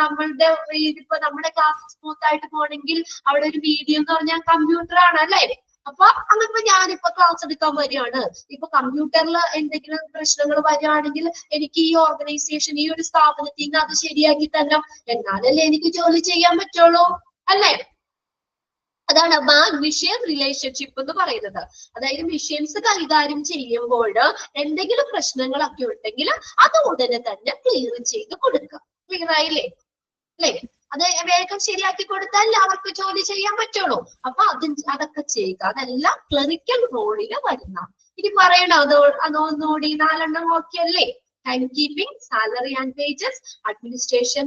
നമ്മുടെ ക്ലാസ് സ്മൂത്ത് ആയിട്ട് പോകണമെങ്കിൽ അവിടെ ഒരു വീഡിയോ എന്ന് പറഞ്ഞാൽ കമ്പ്യൂട്ടർ ആണ് അല്ലെ? അപ്പൊ അങ്ങനെ ഞാനിപ്പോ ക്ലാസ് എടുക്കാൻ വരികയാണ്, ഇപ്പൊ കമ്പ്യൂട്ടറിൽ എന്തെങ്കിലും പ്രശ്നങ്ങൾ വരികയാണെങ്കിൽ എനിക്ക് ഈ ഓർഗനൈസേഷൻ, ഈ ഒരു സ്ഥാപനത്തിൽ നിന്ന് അത് ശരിയാക്കി തരണം, എന്നാലല്ലേ എനിക്ക് ജോലി ചെയ്യാൻ പറ്റുള്ളൂ അല്ലേ? അതാണ് മാൻ മിഷൻ റിലേഷൻഷിപ്പ് എന്ന് പറയുന്നത്. അതായത് മിഷൻസ് കൈകാര്യം ചെയ്യുമ്പോൾ എന്തെങ്കിലും പ്രശ്നങ്ങളൊക്കെ ഉണ്ടെങ്കിൽ അത് ഉടനെ തന്നെ ക്ലിയർ ചെയ്ത് കൊടുക്കുക. ക്ലിയർ ആയില്ലേ? അല്ലേ? അത് വേഗം ശരിയാക്കി കൊടുത്താൽ അവർക്ക് ജോലി ചെയ്യാൻ പറ്റുള്ളൂ. അപ്പൊ അതൊക്കെ ചെയ്യുക. അതെല്ലാം ക്ലറിക്കൽ റോളില് വരുന്ന. ഇനി പറയണോ അതൊന്നുകൂടി 4 നോക്കിയല്ലേ? Time keeping, salary and wages, administration,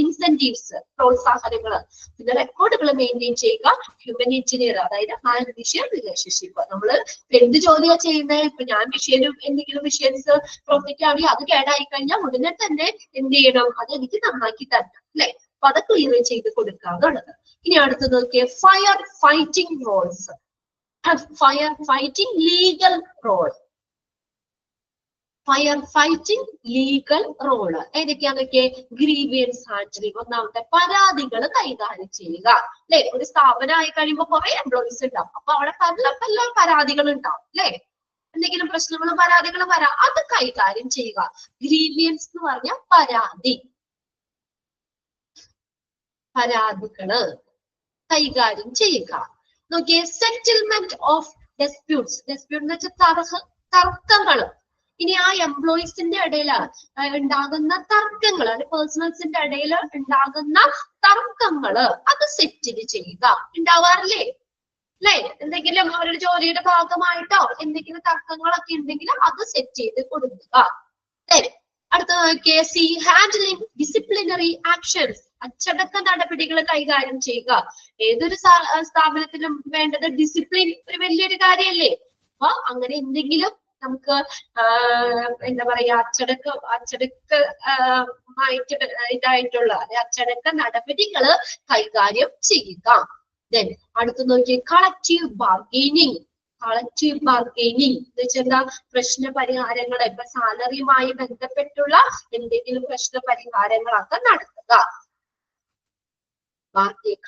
incentives, പ്രോത്സാഹനങ്ങള്, പിന്നെ റെക്കോർഡുകൾ മെയിൻറ്റെയിൻ ചെയ്യുക, ഹ്യൂമൻ എഞ്ചിനീയർ, അതായത് മാൻ മിഷ്യൻ റിലേഷൻഷിപ്പ്. നമ്മള് എന്ത് ജോലിയാ ചെയ്യുന്നത്? ഇപ്പൊ ഞാൻ എന്തെങ്കിലും മിഷ്യൻസ് പ്രവർത്തിക്കുകയാണെങ്കിൽ അത് കേടായി കഴിഞ്ഞാൽ ഉടനെ തന്നെ എന്ത് ചെയ്യണം? അത് എനിക്ക് നന്നാക്കി തരണം, അല്ലെ? അപ്പൊ അത് ക്ലിയർ ചെയ്ത് കൊടുക്കുക എന്നുള്ളത്. ഇനി അടുത്ത് നോക്കിയേ, fire fighting roles. Fire fighting legal role. Fire fighting legal role ഏതൊക്കെയാന്നൊക്കെ? ഗ്രീവിയൻസ് ഹാൻഡ്ലിംഗ്, ഒന്നാമത്തെ പരാതികൾ കൈകാര്യം ചെയ്യുക, അല്ലെ? ഒരു സ്ഥാപനമായി കഴിയുമ്പോൾ കുറെ എംപ്ലോയീസ് ഉണ്ടാവും. അപ്പൊ അവിടെ പല പരാതികൾ ഉണ്ടാവും, അല്ലെ? എന്തെങ്കിലും പ്രശ്നങ്ങളും പരാതികളും വരാം, അത് കൈകാര്യം ചെയ്യുക. ഗ്രീവിയൻസ് എന്ന് പറഞ്ഞ പരാതികള് കൈകാര്യം ചെയ്യുക. നോക്കിയേ, സെറ്റിൽമെന്റ് ഓഫ് ഡിസ്പ്യൂട്ട്സ്. ഡിസ്പ്യൂട്ട് എന്ന് വെച്ചാൽ തർക്കങ്ങള്. ഇനി ആ എംപ്ലോയീസിന്റെ ഇടയിൽ ഉണ്ടാകുന്ന തർക്കങ്ങൾ, പേഴ്സണൽസിന്റെ ഇടയിൽ ഉണ്ടാകുന്ന തർക്കങ്ങള് അത് സെറ്റിൽ ചെയ്യുക. ഉണ്ടാവാറില്ലേ? അല്ലെ? എന്തെങ്കിലും അവരുടെ ജോലിയുടെ ഭാഗമായിട്ടോ എന്തെങ്കിലും തർക്കങ്ങളൊക്കെ ഉണ്ടെങ്കിൽ അത് സെറ്റ് ചെയ്ത് കൊടുക്കുക. അടുത്ത നോക്കിയേ, ഹാൻഡ്ലിംഗ് ഡിസിപ്ലിനറി ആക്ഷൻസ്. അച്ചടക്ക നടപടികൾ കൈകാര്യം ചെയ്യുക. ഏതൊരു സ്ഥാപനത്തിലും വേണ്ടത് ഡിസിപ്ലിൻ ഒരു വലിയൊരു കാര്യമല്ലേ? അപ്പൊ അങ്ങനെ എന്തെങ്കിലും നമുക്ക് എന്താ പറയാ, ഇതായിട്ടുള്ള അച്ചടക്ക നടപടികള് കൈകാര്യം ചെയ്യുക. ദെൻ അടുത്ത് നോക്കിയേ, കളക്റ്റീവ് ബാർഗെയിനിങ്. കളക്റ്റീവ് ബാർഗെയിനിങ് എന്ന് വെച്ചാൽ പ്രശ്ന പരിഹാരങ്ങൾ, ഇപ്പൊ സാലറിയുമായി ബന്ധപ്പെട്ടുള്ള എന്തെങ്കിലും പ്രശ്ന പരിഹാരങ്ങളൊക്കെ നടത്തുക.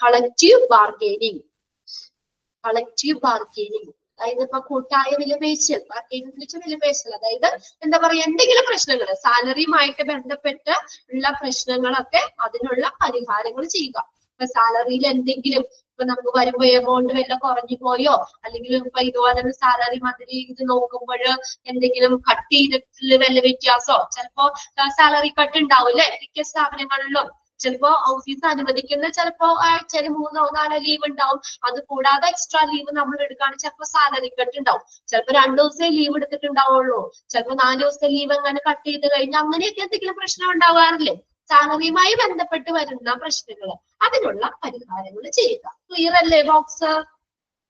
Collective bargaining. കളക്റ്റീവ് ബാർഗെയിനിങ് അതായത് ഇപ്പൊ കൂട്ടായ വിലപേശൽ, വിലപേശൽ, അതായത് എന്താ പറയാ, എന്തെങ്കിലും പ്രശ്നങ്ങൾ സാലറിയുമായിട്ട് ബന്ധപ്പെട്ട് ഉള്ള പ്രശ്നങ്ങളൊക്കെ അതിനുള്ള പരിഹാരങ്ങൾ ചെയ്യുക. ഇപ്പൊ സാലറിയിൽ എന്തെങ്കിലും ഇപ്പൊ നമുക്ക് വരുമ്പോ എമൗണ്ട് വല്ല കുറഞ്ഞു പോയോ, അല്ലെങ്കിൽ ഇപ്പൊ ഇതുപോലെ സാലറി മന്ത്ലി ഇത് നോക്കുമ്പോൾ എന്തെങ്കിലും കട്ട് ചെയ്തിട്ടുള്ള വല്ല വ്യത്യാസമോ, ചിലപ്പോ സാലറി കട്ട് ഉണ്ടാവില്ലേ മിക്ക സ്ഥാപനങ്ങളിലും. ചിലപ്പോ ഓഫീസ് അനുവദിക്കുന്ന ചിലപ്പോ ആഴ്ചയിൽ 3 or 4 ലീവ് ഉണ്ടാവും. അത് കൂടാതെ എക്സ്ട്രാ ലീവ് നമ്മൾ എടുക്കുകയാണെങ്കിൽ ചിലപ്പോ സാലറി കട്ട് ഉണ്ടാവും. ചിലപ്പോ 2 ദിവസമേ ലീവ് എടുത്തിട്ടുണ്ടാവുള്ളൂ, ചിലപ്പോ 4 ദിവസത്തെ ലീവ് അങ്ങനെ കട്ട് ചെയ്ത് കഴിഞ്ഞാൽ അങ്ങനെയൊക്കെ എന്തെങ്കിലും പ്രശ്നം ഉണ്ടാവാറില്ലേ? സാലറിയുമായി ബന്ധപ്പെട്ട് വരുന്ന പ്രശ്നങ്ങൾ, അതിനുള്ള പരിഹാരങ്ങൾ ചെയ്യുക. ക്ലിയർ അല്ലേ? ബോക്സ്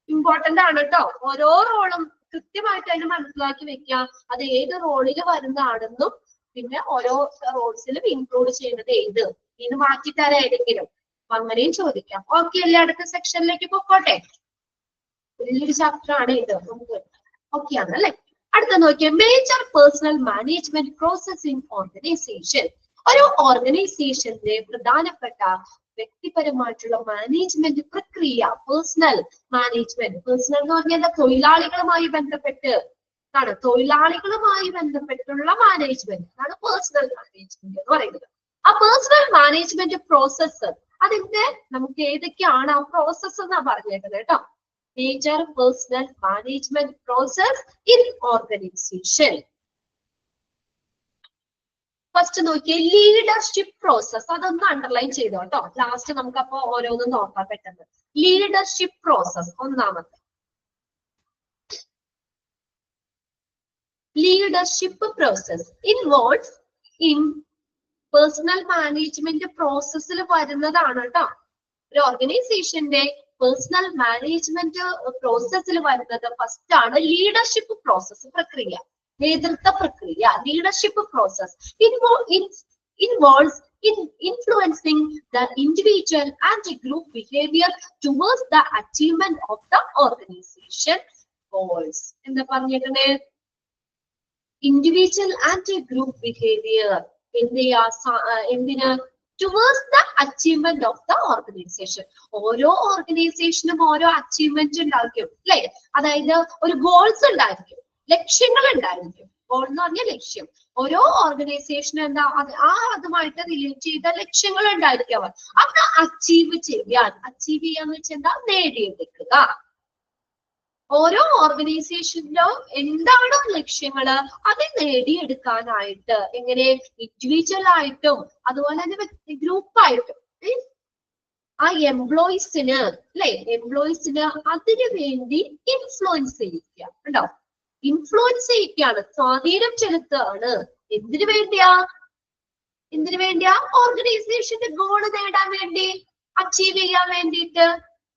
ഇമ്പോർട്ടന്റ് ആണ് കേട്ടോ. ഓരോ റോളും കൃത്യമായിട്ട് അതിന് മനസ്സിലാക്കി വെക്കുക. അത് ഏത് റോളിൽ വരുന്നതാണെന്നും പിന്നെ ഓരോ റോൾസിലും ഇൻക്ലൂഡ് ചെയ്യുന്നത് ഏത്, ഇത് മാറ്റിത്തരായിരിക്കും. അപ്പൊ അങ്ങനെയും ചോദിക്കാം. ഓക്കെ അല്ലേ? അടുത്ത സെക്ഷനിലേക്ക് പോയിക്കോട്ടെ. വലിയൊരു ചാപ്റ്റർ ആണ് ഇത്. ഓക്കെ ആണ് അല്ലെ? അടുത്ത നോക്കിയാൽ major personnel management process in organisation. ഒരു ഓർഗനൈസേഷന്റെ പ്രധാനപ്പെട്ട വ്യക്തിപരമായിട്ടുള്ള മാനേജ്മെന്റ് പ്രക്രിയ, പേഴ്സണൽ മാനേജ്മെന്റ്. പേഴ്സണൽ എന്ന് പറഞ്ഞാൽ തൊഴിലാളികളുമായി ബന്ധപ്പെട്ട് ആണ്, തൊഴിലാളികളുമായി ബന്ധപ്പെട്ടുള്ള മാനേജ്മെന്റ് ആണ് പേഴ്സണൽ മാനേജ്മെന്റ് എന്ന് പറയുന്നത്. ആ പേഴ്സണൽ മാനേജ്മെന്റ് പ്രോസസ്സ് അതിന്റെ നമുക്ക് ഏതൊക്കെയാണ് ആ പ്രോസസ്സ് എന്നാ പറഞ്ഞേക്കുന്നത് കേട്ടോ. Major personnel management process in organisation. First നോക്കിയേ, ലീഡർഷിപ്പ് പ്രോസസ്. അതൊന്ന് അണ്ടർലൈൻ ചെയ്തോ കേട്ടോ. ലാസ്റ്റ് നമുക്ക് അപ്പൊ ഓരോന്നും നോക്കാം പെട്ടെന്ന്. ലീഡർഷിപ്പ് പ്രോസസ് ഒന്നാമത്തെ. Leadership process involves in personnel management പ്രോസസ്സിൽ വരുന്നതാണ് കേട്ടോ. ഒരു ഓർഗനൈസേഷന്റെ പേഴ്സണൽ മാനേജ്മെന്റ് പ്രോസസ്സിൽ വരുന്നത് ഫസ്റ്റ് ആണ് ലീഡർഷിപ്പ് പ്രോസസ്, പ്രക്രിയ, നേതൃത്വ പ്രക്രിയ. Leadership process involves in influencing the individual and the group behavior towards the achievement of the organization goals. എന്താ പറഞ്ഞേക്കണേ? ഇൻഡിവിജ്വൽ ആൻഡ് ഗ്രൂപ്പ് ബിഹേവിയർ എന്തിന്? Towards the achievement of the organisation. ഓരോ ഓർഗനൈസേഷനും ഓരോ achievement ഉണ്ടായിരിക്കും അല്ലെ? അതായത് ഒരു ഗോൾസ് ഉണ്ടായിരിക്കും, ലക്ഷ്യങ്ങൾ ഉണ്ടായിരിക്കും. ഗോൾ എന്ന് പറഞ്ഞ ലക്ഷ്യം. ഓരോ ഓർഗനൈസേഷനും എന്താ അതുമായിട്ട് റിലേറ്റ് ചെയ്ത ലക്ഷ്യങ്ങൾ ഉണ്ടായിരിക്കും. അത് അച്ചീവ് ചെയ്യാന്ന് വെച്ചാൽ എന്താ? നേടിയെടുക്കുക. ഓരോ ഓർഗനൈസേഷനിലും എന്താണോ ലക്ഷ്യങ്ങള് അത് നേടിയെടുക്കാനായിട്ട് എങ്ങനെ ഇൻഡിവിജ്വൽ ആയിട്ടും അതുപോലെ തന്നെ ഗ്രൂപ്പായിട്ടും ആ എംപ്ലോയീസിന് അല്ലെ എംപ്ലോയീസിന് അതിനു വേണ്ടി ഇൻഫ്ലുവൻസ് ചെയ്യിക്കുക ഉണ്ടോ ഇൻഫ്ലുവൻസ് ചെയ്യിക്കുകയാണ് സ്വാധീനം ചെലുത്തുകയാണ് എന്തിനു വേണ്ടിയാ ഓർഗനൈസേഷന്റെ ഗോള് നേടാൻ വേണ്ടി അച്ചീവ് ചെയ്യാൻ വേണ്ടിയിട്ട്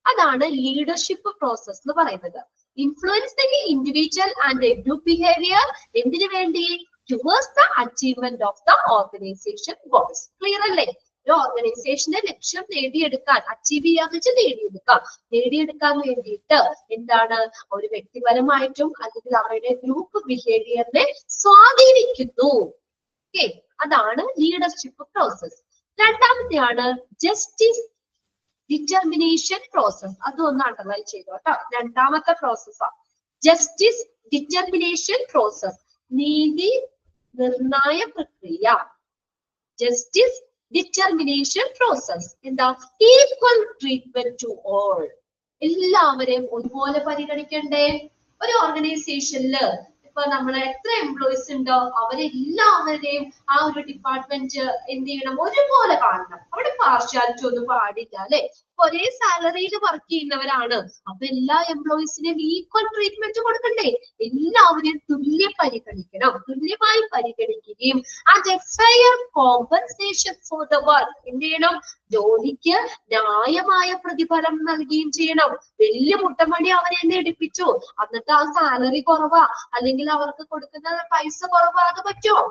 അതാണ് ലീഡർഷിപ്പ് പ്രോസസ് എന്ന് പറയുന്നത് influencing individual and group behaviour എന്തിനു വേണ്ടി towards the achievement of the organisation goals clear അല്ലേ ഒരു ഓർഗനൈസേഷന്റെ ലക്ഷ്യം നേടിയെടുക്കാൻ അച്ചീവ് ചെയ്യാന്ന് വെച്ചാൽ നേടിയെടുക്കാൻ വേണ്ടിയിട്ട് എന്താണ് ഒരു വ്യക്തിപരമായിട്ടും അല്ലെങ്കിൽ അവരുടെ ഗ്രൂപ്പ് ബിഹേവിയറിനെ സ്വാധീനിക്കുന്നു ഓക്കെ അതാണ് ലീഡർഷിപ്പ് പ്രോസസ് രണ്ടാമത്തെയാണ് ജസ്റ്റിസ് ഡിറ്റർമിനേഷൻ പ്രോസസ് അതൊന്ന് അണ്ടർലൈൻ ചെയ്തു കേട്ടോ രണ്ടാമത്തെ പ്രോസസ്സാണ് ജസ്റ്റിസ് ഡിറ്റർമിനേഷൻ പ്രോസസ് നീതി നിർണായ പ്രക്രിയ ജസ്റ്റിസ് ഡിറ്റർമിനേഷൻ പ്രോസസ് എന്താ ഈക്വൽ ട്രീറ്റ്മെന്റ് ടു ഓൾ എല്ലാവരെയും ഒരുപോലെ പരിഗണിക്കണ്ടേ ഒരു ഓർഗനൈസേഷനില് ഇപ്പൊ നമ്മളെ എത്ര എംപ്ലോയീസ് ഉണ്ടോ അവരെല്ലാവരെയും ആ ഒരു ഡിപ്പാർട്ട്മെന്റ് എന്ത് ചെയ്യണം ഒരുപോലെ കാണണം അവിടെ പാർഷ്യാലിറ്റി ഒന്നും പാടില്ല അല്ലെ ഒരേ സാലറിയിൽ വർക്ക് ചെയ്യുന്നവരാണ് അപ്പൊ എല്ലാ എംപ്ലോയീസിനെയും ഈക്വൽ ട്രീറ്റ്മെന്റ് കൊടുക്കണ്ടേ എല്ലാവരെയും തുല്യമായി പരിഗണിക്കുകയും fair compensation for the work എന്ത് ചെയ്യണം ജോലിക്ക് ന്യായമായ പ്രതിഫലം നൽകുകയും ചെയ്യണം വലിയ മുട്ടമണി അവരെ തന്നെ എടുപ്പിച്ചു എന്നിട്ട് ആ സാലറി കുറവാ അല്ലെങ്കിൽ അവർക്ക് കൊടുക്കുന്ന പൈസ കുറവാ അത് പറ്റുമോ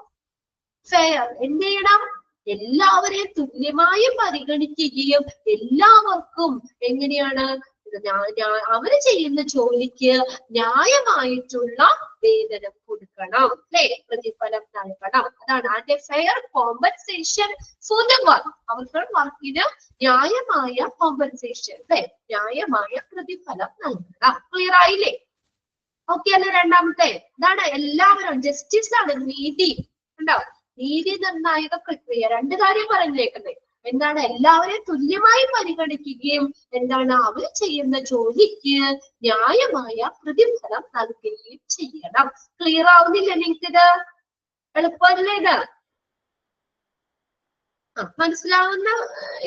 ഫെയർ എന്ത് ചെയ്യണം എല്ലാവരെയും തുല്യമായി പരിഗണിക്കുകയും എല്ലാവർക്കും എങ്ങനെയാണ് അവര് ചെയ്യുന്ന ജോലിക്ക് ന്യായമായിട്ടുള്ള വേതനം കൊടുക്കണം അല്ലെ പ്രതിഫലം നൽകണം അതാണ് അതിന്റെ fair compensation for the work അവർക്ക് വർക്കിന് ന്യായമായ കോമ്പൻസേഷൻ അല്ലെ ന്യായമായ പ്രതിഫലം നൽകണം ക്ലിയർ ആയില്ലേ ഓക്കെ അല്ലെ രണ്ടാമത്തെ ഇതാണ് എല്ലാവരും ജസ്റ്റിസ് ആണ് നീതി ഉണ്ടാവും നീതി നിർണായക പ്രക്രിയ രണ്ട് കാര്യം പറഞ്ഞേക്കുന്നത് എന്താണ് എല്ലാവരെയും തുല്യമായി പരിഗണിക്കുകയും എന്താണ് അവർ ചെയ്യുന്ന ജോലിക്ക് ന്യായമായ പ്രതിഫലം നൽകുകയും ചെയ്യണം ക്ലിയർ ആവുന്നില്ല നിങ്ങൾക്കിത് എളുപ്പമല്ലേ ഇത് മനസ്സിലാവുന്ന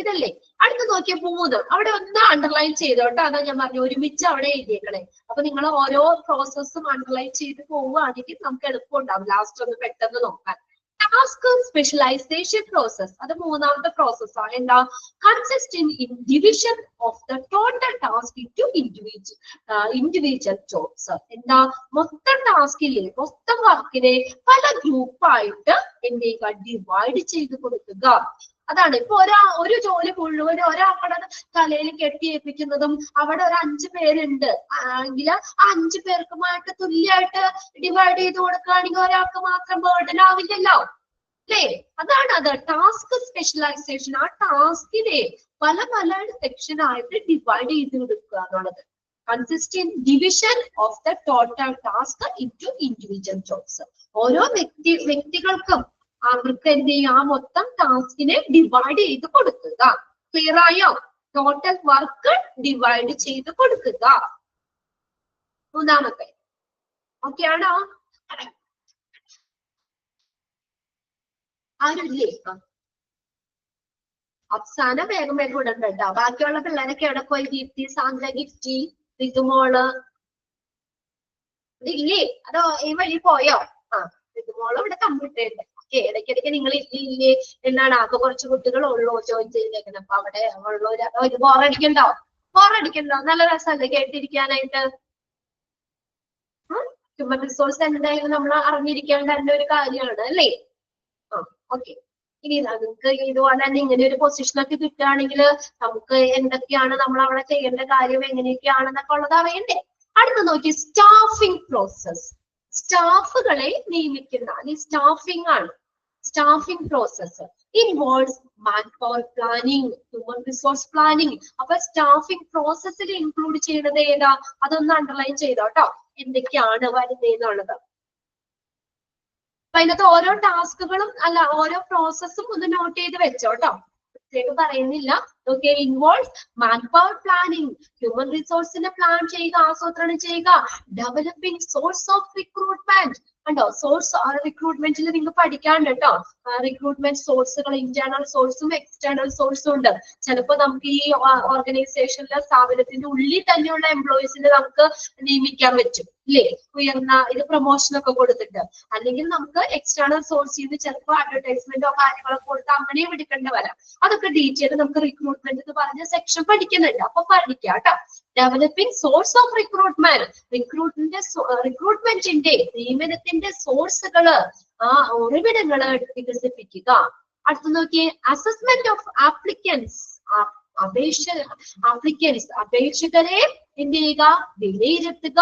ഇതല്ലേ അടുത്ത് നോക്കിയ 3 അവിടെ ഒന്ന് അണ്ടർലൈൻ ചെയ്തോട്ടോ അതാ ഞാൻ പറഞ്ഞു ഒരുമിച്ച് അവിടെ എഴുതിയേക്കണേ അപ്പൊ നിങ്ങൾ ഓരോ പ്രോസസ്സും അണ്ടർലൈൻ ചെയ്ത് പോവുകയാണെങ്കിൽ നമുക്ക് എളുപ്പം ഉണ്ടാവും ലാസ്റ്റ് ഒന്ന് പെട്ടെന്ന് നോക്കാൻ ടാസ്ക് സ്പെഷ്യലൈസേഷൻ പ്രോസസ് അത് മൂന്നാമത്തെ പ്രോസസ്സാണ് എന്താ consist in division of the total task to individual jobs എന്താ മൊത്തം ടാസ്കിലെ മൊത്തം വർക്കിനെ പല ഗ്രൂപ്പായിട്ട് എന്ത് ചെയ്യുക ഡിവൈഡ് ചെയ്ത് കൊടുക്കുക അതാണ് ഇപ്പൊ ഒരു ജോലി മുഴുവൻ ഒരാളുടെ തലയിൽ കെട്ടിയേൽപ്പിക്കുന്നതും അവിടെ ഒരു 5 പേരുണ്ട് എങ്കിൽ ആ 5 പേർക്കുമായിട്ട് തുല്യമായിട്ട് ഡിവൈഡ് ചെയ്ത് കൊടുക്കുകയാണെങ്കിൽ ഒരാൾക്ക് മാത്രം ബേർഡൻ ആവില്ലല്ലോ അല്ലേ അതാണ് അത് ടാസ്ക് സ്പെഷ്യലൈസേഷൻ ആ ടാസ്കിനെ പല സെക്ഷൻ ആയിട്ട് ഡിവൈഡ് ചെയ്ത് കൊടുക്കുക എന്നുള്ളത് consist in division of the total task into individual jobs ഓരോ വ്യക്തികൾക്കും അവർക്ക് എന്ത് ചെയ്യും ആ മൊത്തം ടാസ്കിനെ ഡിവൈഡ് ചെയ്ത് കൊടുക്കുക ക്ലിയർ ആയോ ടോട്ടൽ വർക്ക് ഡിവൈഡ് ചെയ്ത് കൊടുക്കുക മൂന്നാമത്തെ ഓക്കെ ആണോ ആരുമില്ലേ അവസാനം വേഗം ഇടണ്ട കേട്ടോ ബാക്കിയുള്ള പിള്ളേരൊക്കെ എവിടെ പോയി ദീപ്തി സാന്ദ്ര ഗിഫ്റ്റി ഋതുമോള് ഇല്ലേ അതോ ഈ വഴി പോയോ ഋതുമോള് ഇവിടെ കമ്പ്യൂട്ടർ ഉണ്ട് ഇടയ്ക്കിടയ്ക്ക് നിങ്ങൾ ഇല്ലേ എന്താണ് ആകെ കുറച്ച് കുട്ടികളുള്ളൂ ജോയിൻ ചെയ്തേക്കുന്നത് അപ്പൊ അവിടെ ഉള്ളൊരു ബോറടിക്കണ്ടോ നല്ല രസമല്ലേ കേട്ടിരിക്കാനായിട്ട് ഹ്യൂമൻ റിസോഴ്സ് എന്തായാലും നമ്മൾ അറിഞ്ഞിരിക്കേണ്ട ഒരു കാര്യമാണ് അല്ലേ ഓക്കെ ഇനി നമുക്ക് ഇതുപോലെ തന്നെ ഇങ്ങനെ ഒരു പൊസിഷനൊക്കെ കിട്ടുകയാണെങ്കിൽ നമുക്ക് എന്തൊക്കെയാണ് നമ്മൾ അവിടെ ചെയ്യേണ്ട കാര്യം എങ്ങനെയൊക്കെയാണെന്നൊക്കെ ഉള്ളത് അറിയണ്ടേ അടുത്ത് നോക്കി സ്റ്റാഫിംഗ് പ്രോസസ് സ്റ്റാഫുകളെ നിയമിക്കുന്ന അല്ലെങ്കിൽ സ്റ്റാഫിംഗ് ആണ് staffing process involves manpower planning human resource planning അപ്പൊ സ്റ്റാഫിംഗ് പ്രോസസ്സിൽ ഇൻക്ലൂഡ് ചെയ്യുന്നത് ഏതാ അതൊന്ന് അണ്ടർലൈൻ ചെയ്തോട്ടോ എന്തൊക്കെയാണ് വരുന്നതെന്നുള്ളത് അപ്പൊ അതിനകത്ത് ഓരോ ടാസ്കുകളും അല്ല ഓരോ പ്രോസസ്സും ഒന്ന് നോട്ട് ചെയ്ത് വെച്ചോട്ടോ പ്രത്യേകം പറയുന്നില്ല. Okay, involve man power planning, human റിസോഴ്സിനെ പ്ലാൻ ചെയ്യുക, ആസൂത്രണം ചെയ്യുക, ഡെവലപ്പിംഗ് സോഴ്സ് ഓഫ് റിക്രൂട്ട്മെന്റ്. കണ്ടോ, സോഴ്സ് റിക്രൂട്ട്മെന്റിൽ നിങ്ങൾക്ക് പഠിക്കാണ്ട് കേട്ടോ. റിക്രൂട്ട്മെന്റ് സോഴ്സുകൾ ഇന്റേണൽ സോഴ്സും എക്സ്റ്റേണൽ സോഴ്സും ഉണ്ട്. ചിലപ്പോൾ നമുക്ക് ഈ ഓർഗനൈസേഷനിലെ സ്ഥാപനത്തിന്റെ ഉള്ളിൽ തന്നെയുള്ള എംപ്ലോയീസിനെ നമുക്ക് നിയമിക്കാൻ പറ്റും, ഇല്ലേ? ഉയർന്ന ഇത് പ്രൊമോഷൻ ഒക്കെ കൊടുത്തിട്ട്. അല്ലെങ്കിൽ നമുക്ക് എക്സ്റ്റേണൽ സോഴ്സ് ചെയ്ത് ചിലപ്പോൾ അഡ്വർടൈസ്മെന്റോ കാര്യങ്ങളൊക്കെ കൊടുത്ത് അങ്ങനെയും എടുക്കേണ്ടി വരാം. അതൊക്കെ ഡീറ്റെയിൽ നമുക്ക് റിക്രൂട്ട്മെന്റ് എന്ന് പറഞ്ഞ സെക്ഷൻ പഠിക്കുന്നുണ്ട്. അപ്പൊ പഠിക്കാം കേട്ടോ. ഡെവലപ്പിംഗ് സോഴ്സ് ഓഫ് റിക്രൂട്ട്മെന്റ്, റിക്രൂട്ട്മെന്റിന്റെ നിയമനത്തിന്റെ സോഴ്സുകള്, ഉറവിടങ്ങള് വികസിപ്പിക്കുക. അടുത്ത നോക്കിയേ, അസസ്മെന്റ് ഓഫ് ആപ്ലിക്കൻസ്, അപേക്ഷകരെ എന്ത് ചെയ്യുക, വിലയിരുത്തുക.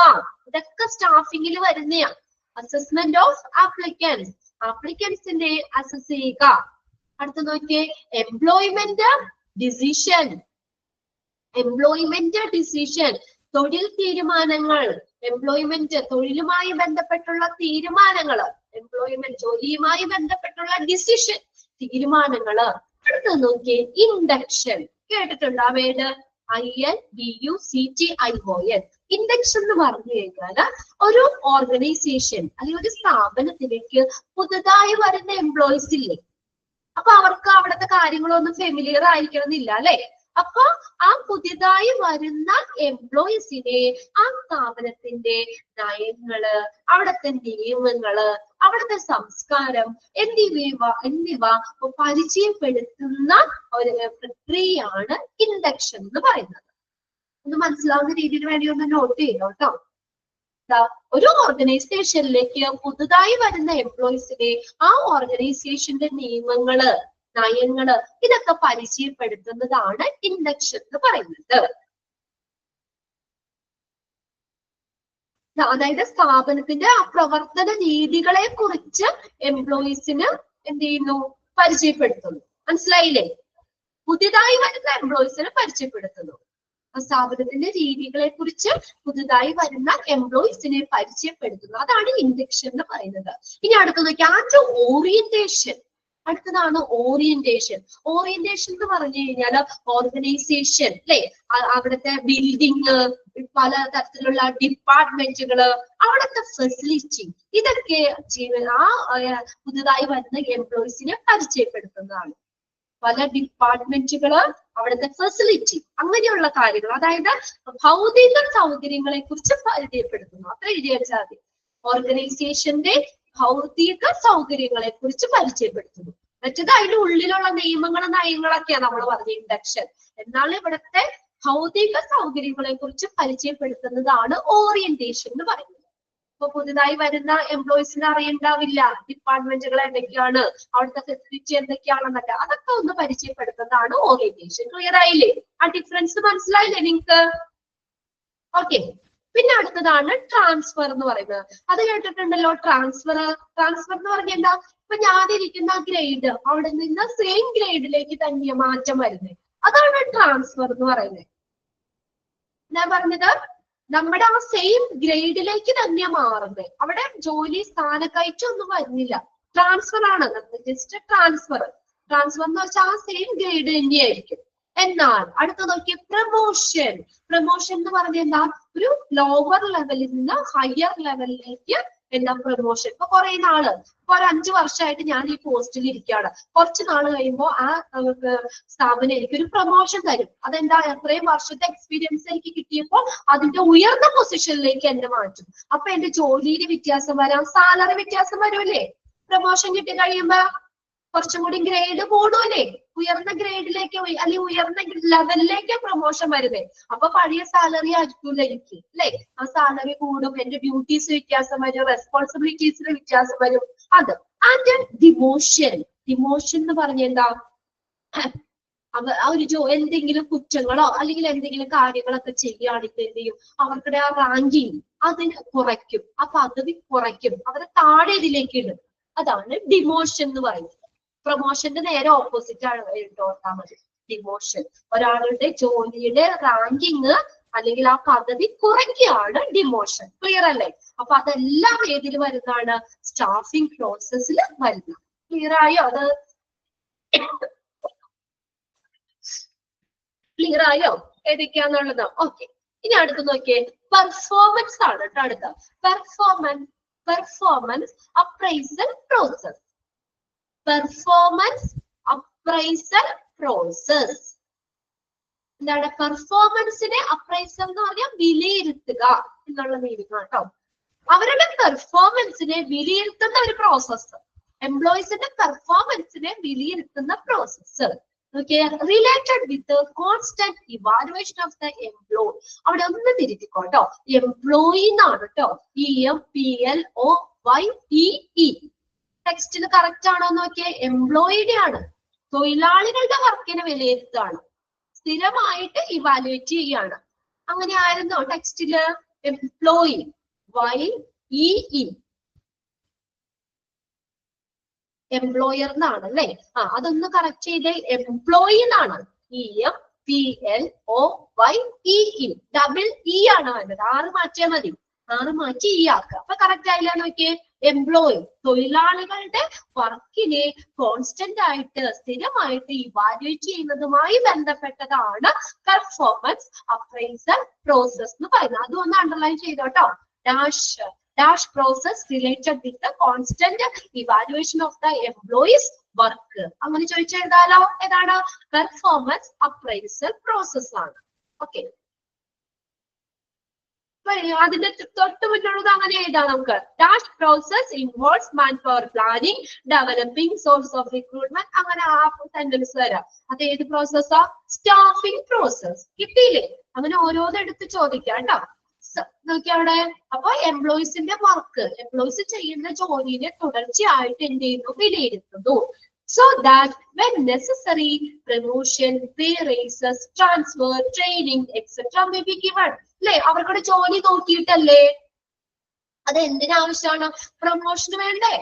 ഇതൊക്കെ സ്റ്റാഫിങ്ങിൽ വരുന്നതാണ്. അസസ്മെന്റ് ഓഫ് ആപ്ലിക്കൻസിന്റെ അസസ് ചെയ്യുക. അടുത്ത നോക്കിയേ, എംപ്ലോയ്മെന്റ് ഡിസിഷൻ, തൊഴിൽ തീരുമാനങ്ങൾ, എംപ്ലോയ്മെന്റ് തൊഴിലുമായി ബന്ധപ്പെട്ടുള്ള തീരുമാനങ്ങൾ, എംപ്ലോയ്മെന്റ് ജോലിയുമായി ബന്ധപ്പെട്ടുള്ള ഡിസിഷൻ തീരുമാനങ്ങള്. അടുത്ത് നോക്കിയേ, ഇൻഡക്ഷൻ. കേട്ടിട്ടുണ്ടോ വേർഡ്? INDUCTION. ഇൻഡക്ഷൻ എന്ന് പറഞ്ഞു കഴിഞ്ഞാല് ഒരു ഓർഗനൈസേഷൻ അല്ലെങ്കിൽ ഒരു സ്ഥാപനത്തിലേക്ക് പുതുതായി വരുന്ന എംപ്ലോയീസ് ഇല്ലേ, അപ്പൊ അവർക്ക് അവിടുത്തെ കാര്യങ്ങളൊന്നും ഫെമിലിയർ ആയിരിക്കണമെന്നില്ല അല്ലെ. അപ്പൊ ആ പുതിയതായി വരുന്ന എംപ്ലോയീസിനെ ആ സ്ഥാപനത്തിന്റെ നയങ്ങള്, അവിടുത്തെ നിയമങ്ങള്, അവിടുത്തെ സംസ്കാരം എന്നിവ പരിചയപ്പെടുത്തുന്ന ഒരു പ്രക്രിയയാണ് ഇൻഡക്ഷൻ എന്ന് പറയുന്നത്. ഒന്ന് മനസ്സിലാവുന്ന രീതിയിൽ വേണ്ടി ഒന്ന് നോട്ട് ചെയ്യണം കേട്ടോ. ഒരു ഓർഗനൈസേഷനിലേക്ക് പുതുതായി വരുന്ന എംപ്ലോയീസിനെ ആ ഓർഗനൈസേഷന്റെ നിയമങ്ങള്, നയങ്ങള് ഇതൊക്കെ പരിചയപ്പെടുത്തുന്നതാണ് ഇൻഡക്ഷൻ എന്ന് പറയുന്നത്. അതായത് സ്ഥാപനത്തിന്റെ ആ പ്രവർത്തന രീതികളെ കുറിച്ച് എംപ്ലോയീസിന് എന്ത് ചെയ്യുന്നു, പരിചയപ്പെടുത്തുന്നു. മനസ്സിലായില്ലേ? പുതിയതായി വരുന്ന എംപ്ലോയീസിനെ പരിചയപ്പെടുത്തുന്നു. ആ സ്ഥാപനത്തിന്റെ രീതികളെ കുറിച്ച് പുതുതായി വരുന്ന എംപ്ലോയീസിനെ പരിചയപ്പെടുത്തുന്നു. അതാണ് ഇൻഡക്ഷൻ എന്ന് പറയുന്നത്. ഇനി അടുത്തത് നോക്കിയാൽ ഓറിയന്റേഷൻ. അടുത്തതാണ് ഓറിയന്റേഷൻ. ഓറിയന്റേഷൻ എന്ന് പറഞ്ഞു കഴിഞ്ഞാൽ ഓർഗനൈസേഷൻ അല്ലെ, അവിടുത്തെ ബിൽഡിങ്, പല തരത്തിലുള്ള ഡിപ്പാർട്ട്മെന്റുകള്, അവിടുത്തെ ഫെസിലിറ്റി, ഇതൊക്കെ ആ പുതുതായി വരുന്ന എംപ്ലോയീസിനെ പരിചയപ്പെടുത്തുന്നതാണ്. പല ഡിപ്പാർട്ട്മെന്റുകള്, അവിടുത്തെ ഫെസിലിറ്റി, അങ്ങനെയുള്ള കാര്യങ്ങൾ, അതായത് ഭൗതിക സൗകര്യങ്ങളെ കുറിച്ച് പരിചയപ്പെടുത്തുന്നു. അത്ര എഴുതി വെച്ചാൽ മതി. ഓർഗനൈസേഷന്റെ ഭൗതിക സൗകര്യങ്ങളെ കുറിച്ച് പരിചയപ്പെടുത്തുന്നു. മറ്റേത് അതിന്റെ ഉള്ളിലുള്ള നിയമങ്ങളും നയങ്ങളൊക്കെയാണ് നമ്മൾ പറഞ്ഞ ഇൻഡക്ഷൻ. എന്നാൽ ഇവിടുത്തെ ഭൗതിക സൗകര്യങ്ങളെ കുറിച്ച് പരിചയപ്പെടുത്തുന്നതാണ് ഓറിയന്റേഷൻ എന്ന് പറയുന്നത്. ഇപ്പൊ പുതുതായി വരുന്ന എംപ്ലോയീസിന് അറിയണ്ടാവില്ല ഡിപ്പാർട്ട്മെന്റുകൾ എന്തൊക്കെയാണ്, അവിടുത്തെ ഫെസിലിറ്റി എന്തൊക്കെയാണെന്നൊക്കെ, അതൊക്കെ ഒന്ന് പരിചയപ്പെടുത്തുന്നതാണ് ഓറിയന്റേഷൻ. ക്ലിയർ ആയില്ലേ? ആ ഡിഫറൻസ് മനസ്സിലായില്ലേ നിങ്ങൾക്ക്? ഓക്കെ. പിന്നെ അടുത്തതാണ് ട്രാൻസ്ഫർ എന്ന് പറയുന്നത്. അത് കേട്ടിട്ടുണ്ടല്ലോ, ട്രാൻസ്ഫർ എന്ന് പറഞ്ഞാൽ എന്താ? ഇപ്പൊ ഞാനിരിക്കുന്ന ഗ്രേഡ് അവിടെ നിന്ന് സെയിം ഗ്രേഡിലേക്ക് തന്നെ മാറ്റം വരുന്നത്, അതാണ് ട്രാൻസ്ഫർ എന്ന് പറയുന്നത്. ഞാൻ പറഞ്ഞത് നമ്മുടെ ആ സെയിം ഗ്രേഡിലേക്ക് തന്നെ മാറുന്നത്, അവിടെ ജോലി സ്ഥാനക്കയറ്റം ഒന്നും വരുന്നില്ല. ട്രാൻസ്ഫർ ആണ്, ജസ്റ്റ് ട്രാൻസ്ഫർ എന്ന് വെച്ചാൽ ആ സെയിം ഗ്രേഡ് തന്നെയായിരിക്കും. എന്നാൽ അടുത്ത നോക്കിയ പ്രമോഷൻ എന്ന് പറഞ്ഞാൽ എന്താ? ഒരു ലോവർ ലെവലിൽ നിന്ന് ഹയർ ലെവലിലേക്ക് എന്താ പ്രമോഷൻ. ഇപ്പൊ കുറെ നാള്, ഇപ്പൊ ഒരു 5 വർഷമായിട്ട് ഞാൻ ഈ പോസ്റ്റിൽ ഇരിക്കുകയാണ്. കുറച്ച് നാൾ കഴിയുമ്പോൾ ആ സ്ഥാപനം എനിക്കൊരു പ്രമോഷൻ തരും. അതെന്താ? അത്രയും വർഷത്തെ എക്സ്പീരിയൻസ് എനിക്ക് കിട്ടിയപ്പോൾ അതിന്റെ ഉയർന്ന പൊസിഷനിലേക്ക് എന്നെ മാറ്റും. അപ്പൊ എന്റെ ജോലിയിൽ വ്യത്യാസം വരാം, സാലറി വ്യത്യാസം വരുമല്ലേ? പ്രമോഷൻ കിട്ടി കഴിയുമ്പോ കുറച്ചും കൂടി ഗ്രേഡ് കൂടുമല്ലേ? ഉയർന്ന ഗ്രേഡിലേക്ക് അല്ലെങ്കിൽ ഉയർന്ന ലെവലിലേക്ക് പ്രൊമോഷൻ വരുന്നത്. അപ്പൊ പഴയ സാലറി ആയിരിക്കൂല എനിക്ക് അല്ലെ? ആ സാലറി കൂടും, എന്റെ ഡ്യൂട്ടീസ് വ്യത്യാസം വരും, റെസ്പോൺസിബിലിറ്റീസിന് വ്യത്യാസം വരും. അത് ആൻഡ് ഡിമോഷൻ എന്ന് പറഞ്ഞ എന്താ? ഒരു എന്തെങ്കിലും കുറ്റങ്ങളോ അല്ലെങ്കിൽ എന്തെങ്കിലും കാര്യങ്ങളൊക്കെ ചെയ്യുകയാണെങ്കിൽ എന്ത് ചെയ്യും? അവർക്കുടെ ആ റാങ്കിങ് അതിന് കുറയ്ക്കും, ആ പദവി കുറയ്ക്കും, അവരെ താഴെ ഇതിലേക്ക് ഇടും. അതാണ് ഡിമോഷൻ എന്ന് പറയുന്നത്. പ്രൊമോഷന്റെ നേരെ ഓപ്പോസിറ്റ് ആണ് ഓർത്താൽ മതി. ഡിമോഷൻ ഒരാളുടെ ജോലിയുടെ റാങ്കിങ് അല്ലെങ്കിൽ ആ പദവി കുറയ്ക്കുകയാണ് ഡിമോഷൻ. ക്ലിയർ അല്ലേ? അപ്പൊ അതെല്ലാം ഏതിൽ വരുന്നതാണ്? സ്റ്റാഫിംഗ് പ്രോസസ്സിൽ വരുന്ന. ക്ലിയർ ആയോ? അത് ക്ലിയർ ആയോ ഏതൊക്കെയാന്നുള്ളത്? ഓക്കെ, ഇനി അടുത്ത് നോക്കിയേ, പെർഫോമൻസ് ആണ് കേട്ടോ അടുത്ത. Performance appraisal process. Performance appraisal process എന്താണ്? പെർഫോമൻസിനെ അപ്രൈസൽ എന്ന് പറഞ്ഞാൽ വിലയിരുത്തുക എന്നുള്ള മീനിങ് കേട്ടോ. അവരുടെ പെർഫോമൻസിനെ വിലയിരുത്തുന്ന ഒരു പ്രോസസ്, എംപ്ലോയീസിന്റെ പെർഫോമൻസിനെ വിലയിരുത്തുന്ന process. Related with constant evaluation of the employee. അവിടെ ഒന്ന് തിരുത്തിക്കോട്ടോ, എംപ്ലോയി എന്നാണ് കേട്ടോ. EMPLOYEE. ടെക്സ്റ്റിൽ കറക്റ്റ് ആണോ നോക്കിയേ? എംപ്ലോയിയുടെ ആണ്. തൊഴിലാളികളുടെ വർക്കിനെ വിലയിരുത്താണ്, സ്ഥിരമായിട്ട് ഇവാലുവേറ്റ് ചെയ്യാണ്. അങ്ങനെ ആയിരുന്നോ ടെക്സ്റ്റില്? എംപ്ലോയി YEE, എംപ്ലോയർ എന്നാണ് അല്ലേ? അതൊന്ന് കറക്റ്റ് ചെയ്തേ. എംപ്ലോയി എന്നാണ്. EMPLOYEE. ഡബിൾ ഇ ആണ് വേണ്ടത്. 6 മാറ്റിയാൽ മതി. 6 മാറ്റി ഇ ആക്കുക. അപ്പൊ കറക്റ്റ് ആയില്ല നോക്കിയേ. എംപ്ലോയി തൊഴിലാളികളുടെ വർക്കിനെ കോൺസ്റ്റന്റ് ആയിട്ട് സ്ഥിരമായിട്ട് ഇവാലുവേറ്റ് ചെയ്യുന്നതുമായി ബന്ധപ്പെട്ടതാണ് പെർഫോമൻസ് അപ്രൈസൽ പ്രോസസ് എന്ന് പറയുന്നത്. അതൊന്ന് underline ചെയ്തോട്ടോ. Dash process related with the constant evaluation of the employees work. അങ്ങനെ ചോദിച്ചെഴുതാലോ. ഏതാണ്? പെർഫോമൻസ് അപ്രൈസൽ പ്രോസസ് ആണ്. ഓക്കെ, അതിന്റെ തൊട്ട് മുന്നുള്ളത് അങ്ങനെ എഴുതാം നമുക്ക്. Dash process involves man power planning, developing source of recruitment. അങ്ങനെ ആ സെന്റൻസ് വരാം. അത് ഏത് പ്രോസസ്സാ? Staffing process. കിട്ടിയില്ലേ? അങ്ങനെ ഓരോന്നെടുത്ത് ചോദിക്കാം കേട്ടോ. നോക്കി അവിടെ. അപ്പൊ എംപ്ലോയീസിന്റെ വർക്ക്, എംപ്ലോയീസ് ചെയ്യുന്ന ജോലിനെ തുടർച്ചയായിട്ട് എന്ത് ചെയ്യുന്നു? വിലയിരുത്തുന്നു. So that when necessary, promotion, pay raises, transfer, training, etc. may be given. അല്ലെ? അവർക്കുടെ ജോലി നോക്കിയിട്ടല്ലേ? അത് എന്തിനാവശ്യമാണ്? പ്രൊമോഷന് വേണ്ടേ?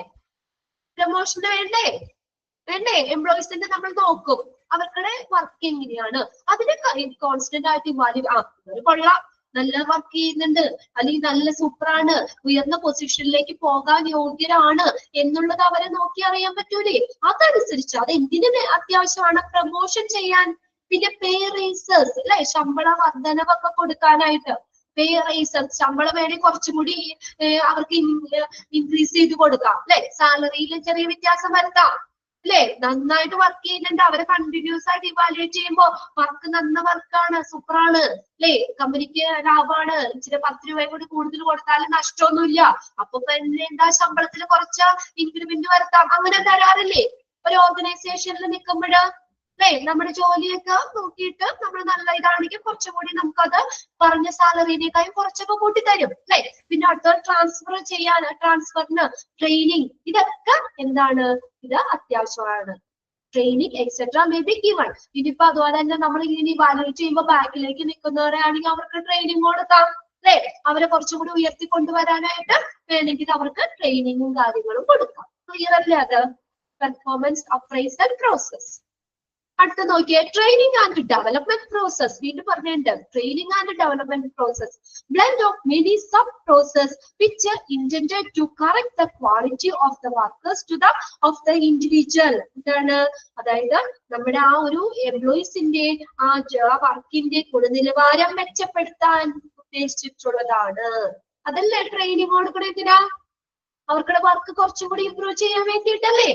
വേണ്ടേ? എംപ്ലോയീസിന്റെ നമ്മൾ നോക്കും, അവർക്കുടെ വർക്ക് എങ്ങനെയാണ്, അതിനെ കോൺസ്റ്റന്റ് ആയിട്ട് ഇവാലുവേറ്റ്. കൊള്ളാം, നല്ല വർക്ക് ചെയ്യുന്നുണ്ട്, അല്ലെങ്കിൽ നല്ല സൂപ്പറാണ്, ഉയർന്ന പൊസിഷനിലേക്ക് പോകാൻ യോഗ്യരാണ് എന്നുള്ളത് അവരെ നോക്കി അറിയാൻ പറ്റൂലേ? അതനുസരിച്ച് അത് എന്തിനു അത്യാവശ്യമാണ്? പ്രൊമോഷൻ ചെയ്യാൻ. പിന്നെ പേ റൈസസ് അല്ലെ? ശമ്പള വർധനവൊക്കെ കൊടുക്കാനായിട്ട്. പേ റൈസസ്, ശമ്പളം വേണമെങ്കിൽ കുറച്ചും കൂടി അവർക്ക് ഇൻക്രീസ് ചെയ്ത് കൊടുക്കാം അല്ലെ? സാലറിയിൽ ചെറിയ വ്യത്യാസം വരുത്താം അല്ലെ? നന്നായിട്ട് വർക്ക് ചെയ്യുന്നുണ്ട്, അവരെ കണ്ടിന്യൂസ് ആയിട്ട് ഇവാലുവേറ്റ് ചെയ്യുമ്പോ വർക്ക് നല്ല വർക്കാണ്, സൂപ്പറാണ് അല്ലെ? കമ്പനിക്ക് ലാഭമാണ്, ഇച്ചിരി 10 രൂപ കൂടി കൂടുതൽ കൊടുത്താലും നഷ്ടമൊന്നുമില്ല. അപ്പൊ എന്താ, ശമ്പളത്തിൽ കുറച്ച് ഇൻക്രിമെന്റ് വരുത്താം. അങ്ങനെ തരാറില്ലേ ഒരു ഓർഗനൈസേഷനിൽ നിൽക്കുമ്പോഴ് അല്ലെ? നമ്മുടെ ജോലിയൊക്കെ നോക്കിയിട്ട് നമ്മൾ നല്ല ഇതാണെങ്കിൽ കുറച്ചും കൂടി നമുക്കത് പറഞ്ഞ സാലറിനേക്കാളും കുറച്ചൊക്കെ കൂട്ടി തരും അല്ലെ? പിന്നെ അടുത്ത ട്രാൻസ്ഫർ ചെയ്യാൻ, ട്രാൻസ്ഫറിന് ട്രെയിനിങ്, ഇതൊക്കെ എന്താണ്? ഇത് അത്യാവശ്യമാണ്. Training etcetera may be given. ഇനിയിപ്പോ അതുപോലെ തന്നെ നമ്മൾ ഇങ്ങനെ ഇവാലുവേറ്റ് ചെയ്യുമ്പോൾ ബാക്കിലേക്ക് നിൽക്കുന്നവരാണെങ്കിൽ അവർക്ക് ട്രെയിനിങ് കൊടുക്കാം അല്ലെ? അവരെ കുറച്ചും കൂടി ഉയർത്തി കൊണ്ടുവരാനായിട്ട് വേണമെങ്കിൽ അവർക്ക് ട്രെയിനിങ്ങും കാര്യങ്ങളും കൊടുക്കാം. ക്ലിയർ അല്ലേ അത്? Performance appraisal process. അടുത്ത നോക്കിയേ, ട്രെയിനിങ് ആൻഡ് ഡെവലപ്മെന്റ് പ്രോസസ്. വീണ്ടും പറഞ്ഞിട്ടുണ്ട്, training and development process blend of many sub process which intended to correct the quality of the workers to the of the individual. എന്താണ്? അതായത് നമ്മുടെ ആ ഒരു എംപ്ലോയീസിന്റെ ആ വർക്കിന്റെ ഗുണനിലവാരം മെച്ചപ്പെടുത്താൻ ഉദ്ദേശിച്ചിട്ടുള്ളതാണ്. അതല്ലേ ട്രെയിനിങ് കൊടുക്കണേ? എന്തിനാ? അവർക്കുടെ വർക്ക് കുറച്ചും കൂടി ഇംപ്രൂവ് ചെയ്യാൻ വേണ്ടിയിട്ടല്ലേ?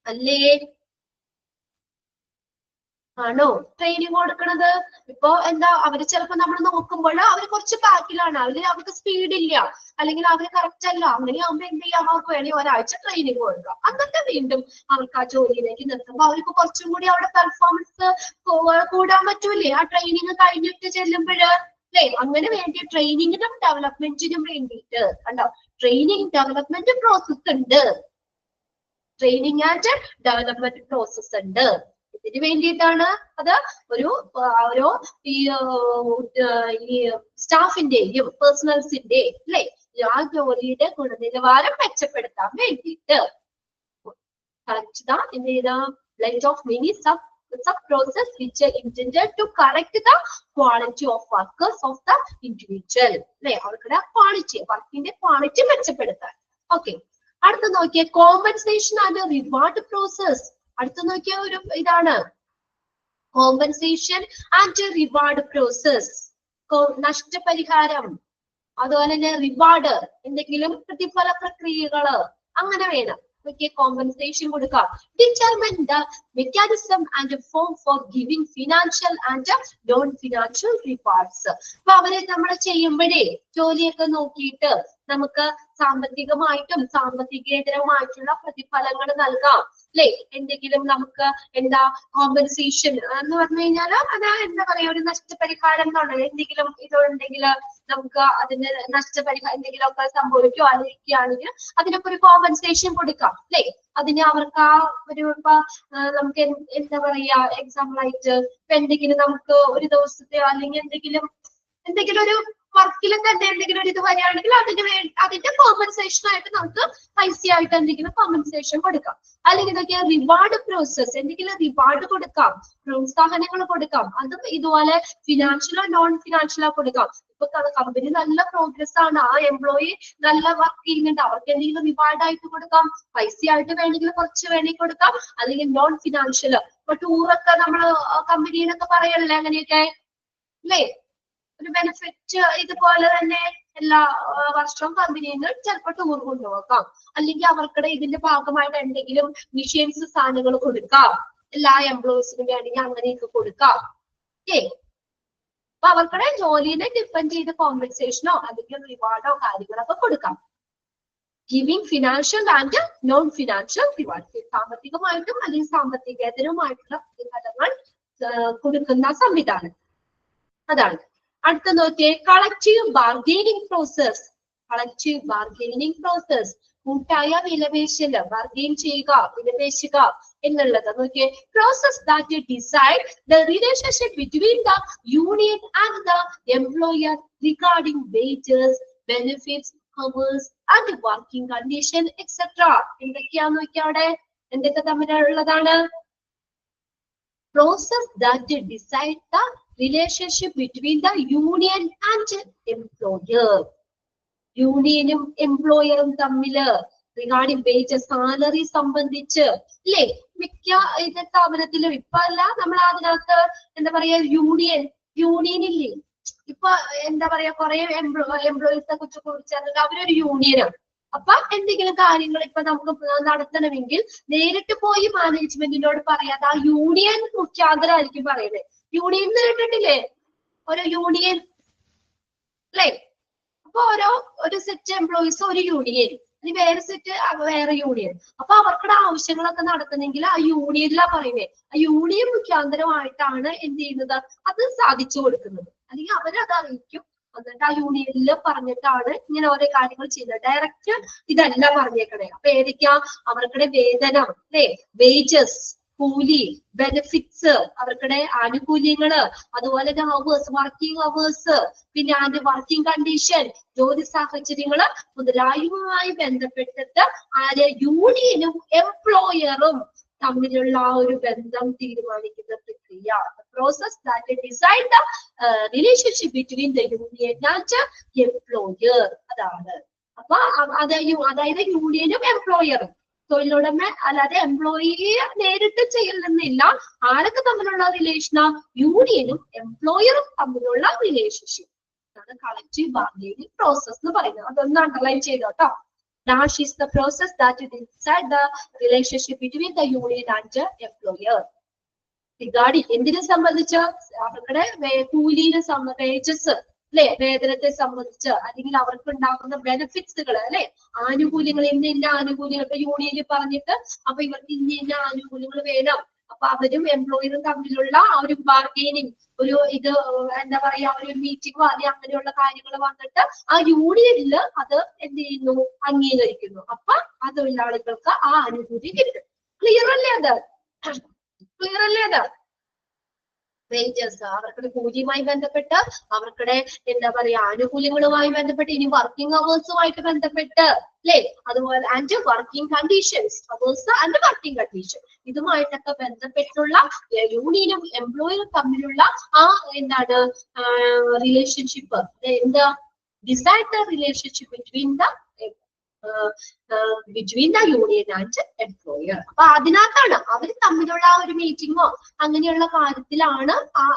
അല്ലേ? ആണോ ട്രെയിനിങ് കൊടുക്കണത്? ഇപ്പൊ എന്താ, അവര് ചിലപ്പോ നമ്മൾ നോക്കുമ്പോൾ അവര് കുറച്ച് ബാക്കിലാണ്, അവർക്ക് സ്പീഡ് ഇല്ല, അല്ലെങ്കിൽ അവര് കറക്റ്റ് അല്ല. അങ്ങനെയാകുമ്പോ എന്ത് ചെയ്യാം? അവർക്ക് വേണമെങ്കിൽ ഒരാഴ്ച ട്രെയിനിങ് കൊടുക്കാം. എന്നിട്ട് വീണ്ടും അവർക്ക് ആ ജോലിയിലേക്ക് നിർത്തുമ്പോൾ അവർക്ക് കുറച്ചും കൂടി അവിടെ പെർഫോമൻസ് കൂടാൻ പറ്റൂലേ ആ ട്രെയിനിങ് കഴിഞ്ഞിട്ട് ചെല്ലുമ്പോൾ അല്ലെ? അങ്ങനെ വേണ്ടി ട്രെയിനിങ്ങിനും ഡെവലപ്മെന്റിനും വേണ്ടിയിട്ട് കണ്ടോ, ട്രെയിനിങ് ഡെവലപ്മെന്റ് പ്രോസസ് ഉണ്ട്. ട്രെയിനിങ് ആൻഡ് ഡെവലപ്മെന്റ് പ്രോസസ് ഉണ്ട്. ഇതിന് വേണ്ടിയിട്ടാണ് അത് ഓരോ ഈ സ്റ്റാഫിന്റെയും പേഴ്സണൽസിന്റെയും അല്ലെ ആ ജോലിയുടെ ഗുണനിലവാരം മെച്ചപ്പെടുത്താൻ വേണ്ടിയിട്ട്. എന്ത് ചെയ്ത? Blend of many sub process which intended to correct the quality of workers of the individual. അല്ലെ? അവരുടെ ക്വാളിറ്റി, വർക്കിന്റെ ക്വാളിറ്റി മെച്ചപ്പെടുത്താൻ. ഓക്കെ, അടുത്ത നോക്കിയ കോമ്പൻസേഷൻ ആൻഡ് റിവാർഡ് പ്രോസസ്. അടുത്ത നോക്കിയ ഒരു ഇതാണ് കോമ്പൻസേഷൻ ആൻഡ് റിവാർഡ് പ്രോസസ്. നഷ്ടപരിഹാരം, അതുപോലെ തന്നെ റിവാർഡ്, എന്തെങ്കിലും പ്രതിഫല പ്രക്രിയകള് അങ്ങനെ വേണം. ഓക്കെ, കോമ്പൻസേഷൻ കൊടുക്കാം. Determine the mechanism and form for giving financial and non financial rewards. അപ്പൊ അവരെ നമ്മൾ ചെയ്യുമ്പോഴേ ജോലിയൊക്കെ നോക്കിയിട്ട് നമുക്ക് സാമ്പത്തികമായിട്ടും സാമ്പത്തികേതരമായിട്ടുള്ള പ്രതിഫലങ്ങൾ നൽകാം, അല്ലെ? എന്തെങ്കിലും നമുക്ക് എന്താ കോമ്പൻസേഷൻ എന്ന് പറഞ്ഞു കഴിഞ്ഞാൽ അതാ എന്താ പറയാ, ഒരു നഷ്ടപരിഹാരം എന്നുള്ളത്. എന്തെങ്കിലും ഇതുണ്ടെങ്കിൽ നമുക്ക് അതിന് നഷ്ടപരിഹാരം എന്തെങ്കിലുമൊക്കെ സംഭവിക്കുകയോ അറിയിക്കുകയാണെങ്കിൽ അതിനൊക്കെ ഒരു കോമ്പൻസേഷൻ കൊടുക്കാം, അല്ലെ? അതിന് അവർക്ക് ആ ഒരു ഇപ്പൊ നമുക്ക് എന്താ പറയാ, എക്സാമ്പിൾ ആയിട്ട് ഇപ്പൊ എന്തെങ്കിലും നമുക്ക് ഒരു ദിവസത്തെ അല്ലെങ്കിൽ എന്തെങ്കിലും ഒരു വർക്കിലും തന്നെ എന്തെങ്കിലും ഒരു ഇത് വരികയാണെങ്കിൽ അതിന്റെ കോമ്പൻസേഷൻ ആയിട്ട് നമുക്ക് പൈസയായിട്ട് എന്തെങ്കിലും കോമ്പൻസേഷൻ കൊടുക്കാം. അല്ലെങ്കിൽ ഇതൊക്കെ റിവാർഡ് പ്രോസസ്, എന്തെങ്കിലും റിവാർഡ് കൊടുക്കാം, പ്രോത്സാഹനങ്ങൾ കൊടുക്കാം. അതും ഇതുപോലെ ഫിനാൻഷ്യലോ നോൺ ഫിനാൻഷ്യലോ കൊടുക്കാം. ഇപ്പൊ കമ്പനി നല്ല പ്രോഗ്രസ് ആണ്, ആ എംപ്ലോയി നല്ല വർക്ക് ചെയ്യുന്നുണ്ട്, അവർക്ക് എന്തെങ്കിലും റിവാർഡ് ആയിട്ട് കൊടുക്കാം, പൈസയായിട്ട് വേണമെങ്കിൽ കുറച്ച് വേണമെങ്കിൽ കൊടുക്കാം. അല്ലെങ്കിൽ നോൺ ഫിനാൻഷ്യൽ, ഇപ്പൊ ടൂറൊക്കെ നമ്മൾ കമ്പനിന്നൊക്കെ പറയല്ലേ, അങ്ങനെയൊക്കെ അല്ലേ? ഒരു ബെനിഫിറ്റ് ഇതുപോലെ തന്നെ എല്ലാ വർഷവും കമ്പനിയിൽ നിന്ന് ചിലപ്പോൾ ടൂർ കൊണ്ടുപോകാം. അല്ലെങ്കിൽ അവർക്കിടെ ഇതിന്റെ ഭാഗമായിട്ട് എന്തെങ്കിലും മിഷൻസ് സാധനങ്ങൾ കൊടുക്കാം, എല്ലാ എംപ്ലോയീസിനും വേണമെങ്കിൽ അങ്ങനെയൊക്കെ കൊടുക്കാം. ഓക്കെ, അപ്പൊ അവർക്കിടെ ജോലിനെ ഡിപ്പെൻഡ് ചെയ്ത് കോമ്പൻസേഷനോ അല്ലെങ്കിൽ റിവാർഡോ കാര്യങ്ങളൊക്കെ കൊടുക്കാം. Giving financial and non financial reward, സാമ്പത്തികമായിട്ടും അല്ലെങ്കിൽ സാമ്പത്തികേതരവുമായിട്ടുള്ള പ്രതിഫലങ്ങൾ കൊടുക്കുന്ന സംവിധാനം. അതാണ്. അടുത്ത നോക്കിയേ, collective bargaining process. Collective bargaining process, കൂട്ടായ വിലപേശൽ, ബാർഗെയിൻ ചെയ്യുക, വിലപേശുക എന്നുള്ളത്. നോക്കിയേ, process that decide the relationship between the union and the employer regarding wages, benefits, hours and working condition etc. എന്തൊക്കെയാന്ന് നോക്കിയാ അവിടെ എന്തൊക്കെ തമ്മിലുള്ളതാണ്? Process that decide the relationship between the union and employer. യൂണിയനും എംപ്ലോയറും തമ്മില് റിഗാർഡിംഗ് വേജസ്, സാലറി സംബന്ധിച്ച്, അല്ലേ? മിക്ക ഇത് സ്ഥാപനത്തിലും ഇപ്പൊ അല്ല, നമ്മൾ അതിനകത്ത് എന്താ പറയാ, യൂണിയനില്ലേ? ഇപ്പൊ എന്താ പറയാ, കുറെ എംപ്ലോയീസിനെ കുറിച്ച് അവരൊരു യൂണിയനാണ്. അപ്പൊ എന്തെങ്കിലും കാര്യങ്ങൾ ഇപ്പൊ നമുക്ക് നടത്തണമെങ്കിൽ നേരിട്ട് പോയി മാനേജ്മെന്റിനോട് പറയാതെ ആ യൂണിയൻ മുഖ്യാന്തരമായിരിക്കും പറയുന്നത്. യൂണിയൻ കേട്ടിട്ടില്ലേ? ഒരു യൂണിയൻ, അല്ലേ? അപ്പൊ ഒരു സെറ്റ് എംപ്ലോയീസ് ഒരു യൂണിയൻ, ഇനി വേറെ സെറ്റ് വേറെ യൂണിയൻ. അപ്പൊ അവർക്കുടെ ആവശ്യങ്ങളൊക്കെ നടത്തണമെങ്കിൽ ആ യൂണിയനിലാ പറയുന്നത്. ആ യൂണിയൻ മുഖ്യാന്തരമായിട്ടാണ് എന്ത് ചെയ്യുന്നത്, അത് സാധിച്ചു കൊടുക്കുന്നത്. അല്ലെങ്കിൽ അവരത് അറിയിക്കും, എന്നിട്ട് ആ യൂണിയനിൽ പറഞ്ഞിട്ടാണ് ഇങ്ങനെ ഓരോ കാര്യങ്ങൾ ചെയ്യുന്നത്. ഡയറക്റ്റ് ഇതല്ല പറഞ്ഞേക്കണേ. അപ്പൊ ഏതൊക്കെയാ അവർക്കുടെ വേതനം, അല്ലെ? വേജസ്, കൂലി, ബെനിഫിറ്റ്സ്, അവർക്കുടെ ആനുകൂല്യങ്ങള്, അതുപോലെ തന്നെ അവേഴ്സ്, വർക്കിംഗ് അവേഴ്സ്, പിന്നെ അതിന്റെ വർക്കിംഗ് കണ്ടീഷൻ, ജോലി സാഹചര്യങ്ങള് മുതലായവയുമായി ബന്ധപ്പെട്ടിട്ട് ആര് യൂണിയനും എംപ്ലോയറും തമ്മിലുള്ള ആ ഒരു ബന്ധം തീരുമാനിക്കുന്ന പ്രക്രിയ. Process that decide the relationship between the union and employer. അതാണ്. അപ്പൊ അതായത് യൂണിയനും എംപ്ലോയറും, തൊഴിലുടമ അല്ലാതെ എംപ്ലോയിയെ നേരിട്ട് ചെയ്യണമെന്നില്ല. ആരൊക്കെ തമ്മിലുള്ള റിലേഷനാ? യൂണിയനും എംപ്ലോയറും തമ്മിലുള്ള റിലേഷൻഷിപ്പ് ആണ് കളക്റ്റീവ് ബാർഗെയിനിങ് പ്രോസസ് എന്ന് പറയുന്നത്. അതൊന്ന് underline ചെയ്തോട്ടോ. Dash is the process that decide the relationship between the union and the employer. Regarding എന്തിനെ സംബന്ധിച്ച്, അവരുടെ കൂലിനെ വേജസ്, അല്ലെ? വേതനത്തെ സംബന്ധിച്ച്, അല്ലെങ്കിൽ അവർക്ക് ഉണ്ടാകുന്ന ബെനിഫിറ്റ്സുകൾ, അല്ലെ? ആനുകൂല്യങ്ങൾ, ഇന്ന ആനുകൂല്യങ്ങൾ ഇപ്പൊ യൂണിയനിൽ പറഞ്ഞിട്ട് അപ്പൊ ഇവർക്ക് ഇന്ന ആനുകൂല്യങ്ങൾ വേണം. അപ്പൊ അവരും എംപ്ലോയറും തമ്മിലുള്ള ആ ഒരു ബാർഗെയിനിങ്, ഒരു ഇത് എന്താ പറയാ, ഒരു മീറ്റിംഗോ അല്ലെങ്കിൽ അങ്ങനെയുള്ള കാര്യങ്ങൾ വന്നിട്ട് ആ യൂണിയനിൽ അത് എന്ത് ചെയ്യുന്നു, അംഗീകരിക്കുന്നു. അപ്പൊ ആ തൊഴിലാളികൾക്ക് ആ ആനുകൂല്യം കിട്ടും. ക്ലിയർ അല്ലേ അത്? ക്ലിയർ അല്ലേ അത്? വേജസ്, അവർക്കുടെ കൂലിയുമായി ബന്ധപ്പെട്ട്, അവർക്കുടെ എന്താ പറയാ ആനുകൂല്യങ്ങളുമായി ബന്ധപ്പെട്ട്, ഇനി വർക്കിംഗ് അവേഴ്സുമായിട്ട് ബന്ധപ്പെട്ട്, അല്ലെ? അതുപോലെ and working conditions, hours and working condition, ഇതുമായിട്ടൊക്കെ ബന്ധപ്പെട്ടുള്ള യൂണിയനും എംപ്ലോയറും തമ്മിലുള്ള ആ എന്താണ് റിലേഷൻഷിപ്പ്, എന്താ decide the relationship between the between the union and employer. അപ്പൊ അതിനകത്താണ് അവർ തമ്മിലുള്ള ആ ഒരു മീറ്റിങ്ങോ അങ്ങനെയുള്ള കാര്യത്തിലാണ്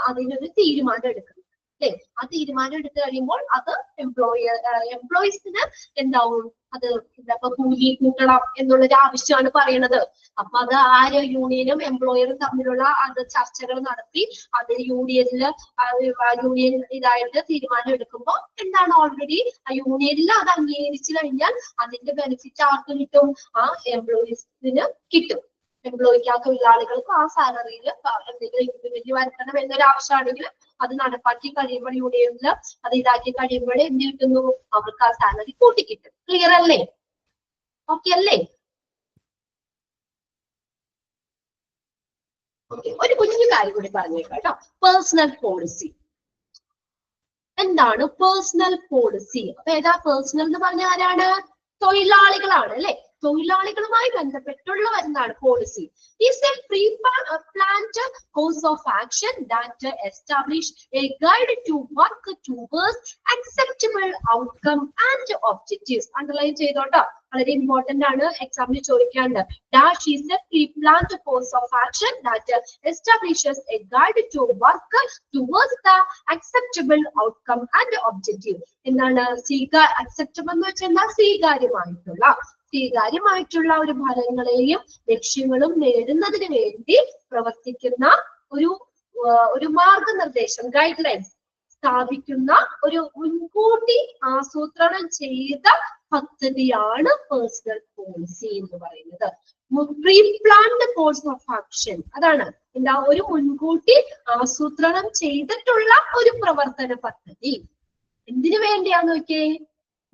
അതിനൊരു തീരുമാനം എടുക്കുന്നത് അല്ലെ. ആ തീരുമാനം എടുത്തു കഴിയുമ്പോൾ അത് എംപ്ലോയീസിന് എന്താവും, അത് ഇപ്പൊ കൂലി കൂട്ടണം എന്നുള്ളൊരു ആവശ്യമാണ് പറയുന്നത്. അപ്പൊ അത് ആര് യൂണിയനും എംപ്ലോയറും തമ്മിലുള്ള അത് ചർച്ചകൾ നടത്തി അത് യൂണിയനിൽ ഇതായിട്ട് തീരുമാനം എടുക്കുമ്പോൾ എന്താണ്, ഓൾറെഡി ആ യൂണിയനിൽ അത് അംഗീകരിച്ചു കഴിഞ്ഞാൽ അതിന്റെ ബെനിഫിറ്റ് ആർക്ക് കിട്ടും, ആ എംപ്ലോയീസിന് കിട്ടും. എംപ്ലോയിക്ക് ആ തൊഴിലാളികൾക്ക് ആ സാലറിയിൽ എന്തെങ്കിലും ഇംപ്ലിമെന്റ് വരുത്തണം എന്നൊരു ആവശ്യമാണെങ്കിൽ അത് നടപ്പാക്കി കഴിയുമ്പോൾ യൂണിയനിൽ അത് ഇതാക്കി കഴിയുമ്പോൾ എന്ത് കിട്ടുന്നു, അവർക്ക് ആ സാലറി കൂട്ടിക്കിട്ടും. ക്ലിയർ അല്ലേ? ഓക്കെ അല്ലേ? ഒരു കുഞ്ഞു കാര്യം കൂടി പറഞ്ഞേക്കാം കേട്ടോ. പേഴ്സണൽ പോളിസി എന്താണ്? Personnel policy. അപ്പൊ ഏതാ പേഴ്സണൽ എന്ന് പറഞ്ഞ ആരാണ്? തൊഴിലാളികളാണ് അല്ലെ. തൊഴിലാളികളുമായി ബന്ധപ്പെട്ടുള്ള വരുന്നതാണ് policy. Is a preplanned course of action that establish a guide to work towards acceptable outcome and objectives. Underline ചെയ്തോട്ടോ, വളരെ ഇമ്പോർട്ടന്റ് ആണ്, എക്സാമിന് ചോദിക്കാണ്ട്. Dash is a preplanned course of action that establishes a guide to work towards the acceptable outcome and objective. എന്താണ് acceptable എന്ന് വെച്ചാൽ സ്വീകാര്യമായിട്ടുള്ള ഒരു ഫലങ്ങളെയും ലക്ഷ്യങ്ങളും നേടുന്നതിന് വേണ്ടി പ്രവർത്തിക്കുന്ന ഒരു മാർഗനിർദ്ദേശം, ഗൈഡ് ലൈൻസ് സ്ഥാപിക്കുന്ന ഒരു മുൻകൂട്ടി ആസൂത്രണം ചെയ്ത പദ്ധതിയാണ് പേഴ്സണൽ പോളിസി എന്ന് പറയുന്നത്. Pre planned course of action അതാണ് എന്താ, ഒരു മുൻകൂട്ടി ആസൂത്രണം ചെയ്തിട്ടുള്ള ഒരു പ്രവർത്തന പദ്ധതി. എന്തിനു വേണ്ടിയാന്ന് നോക്കിയേ,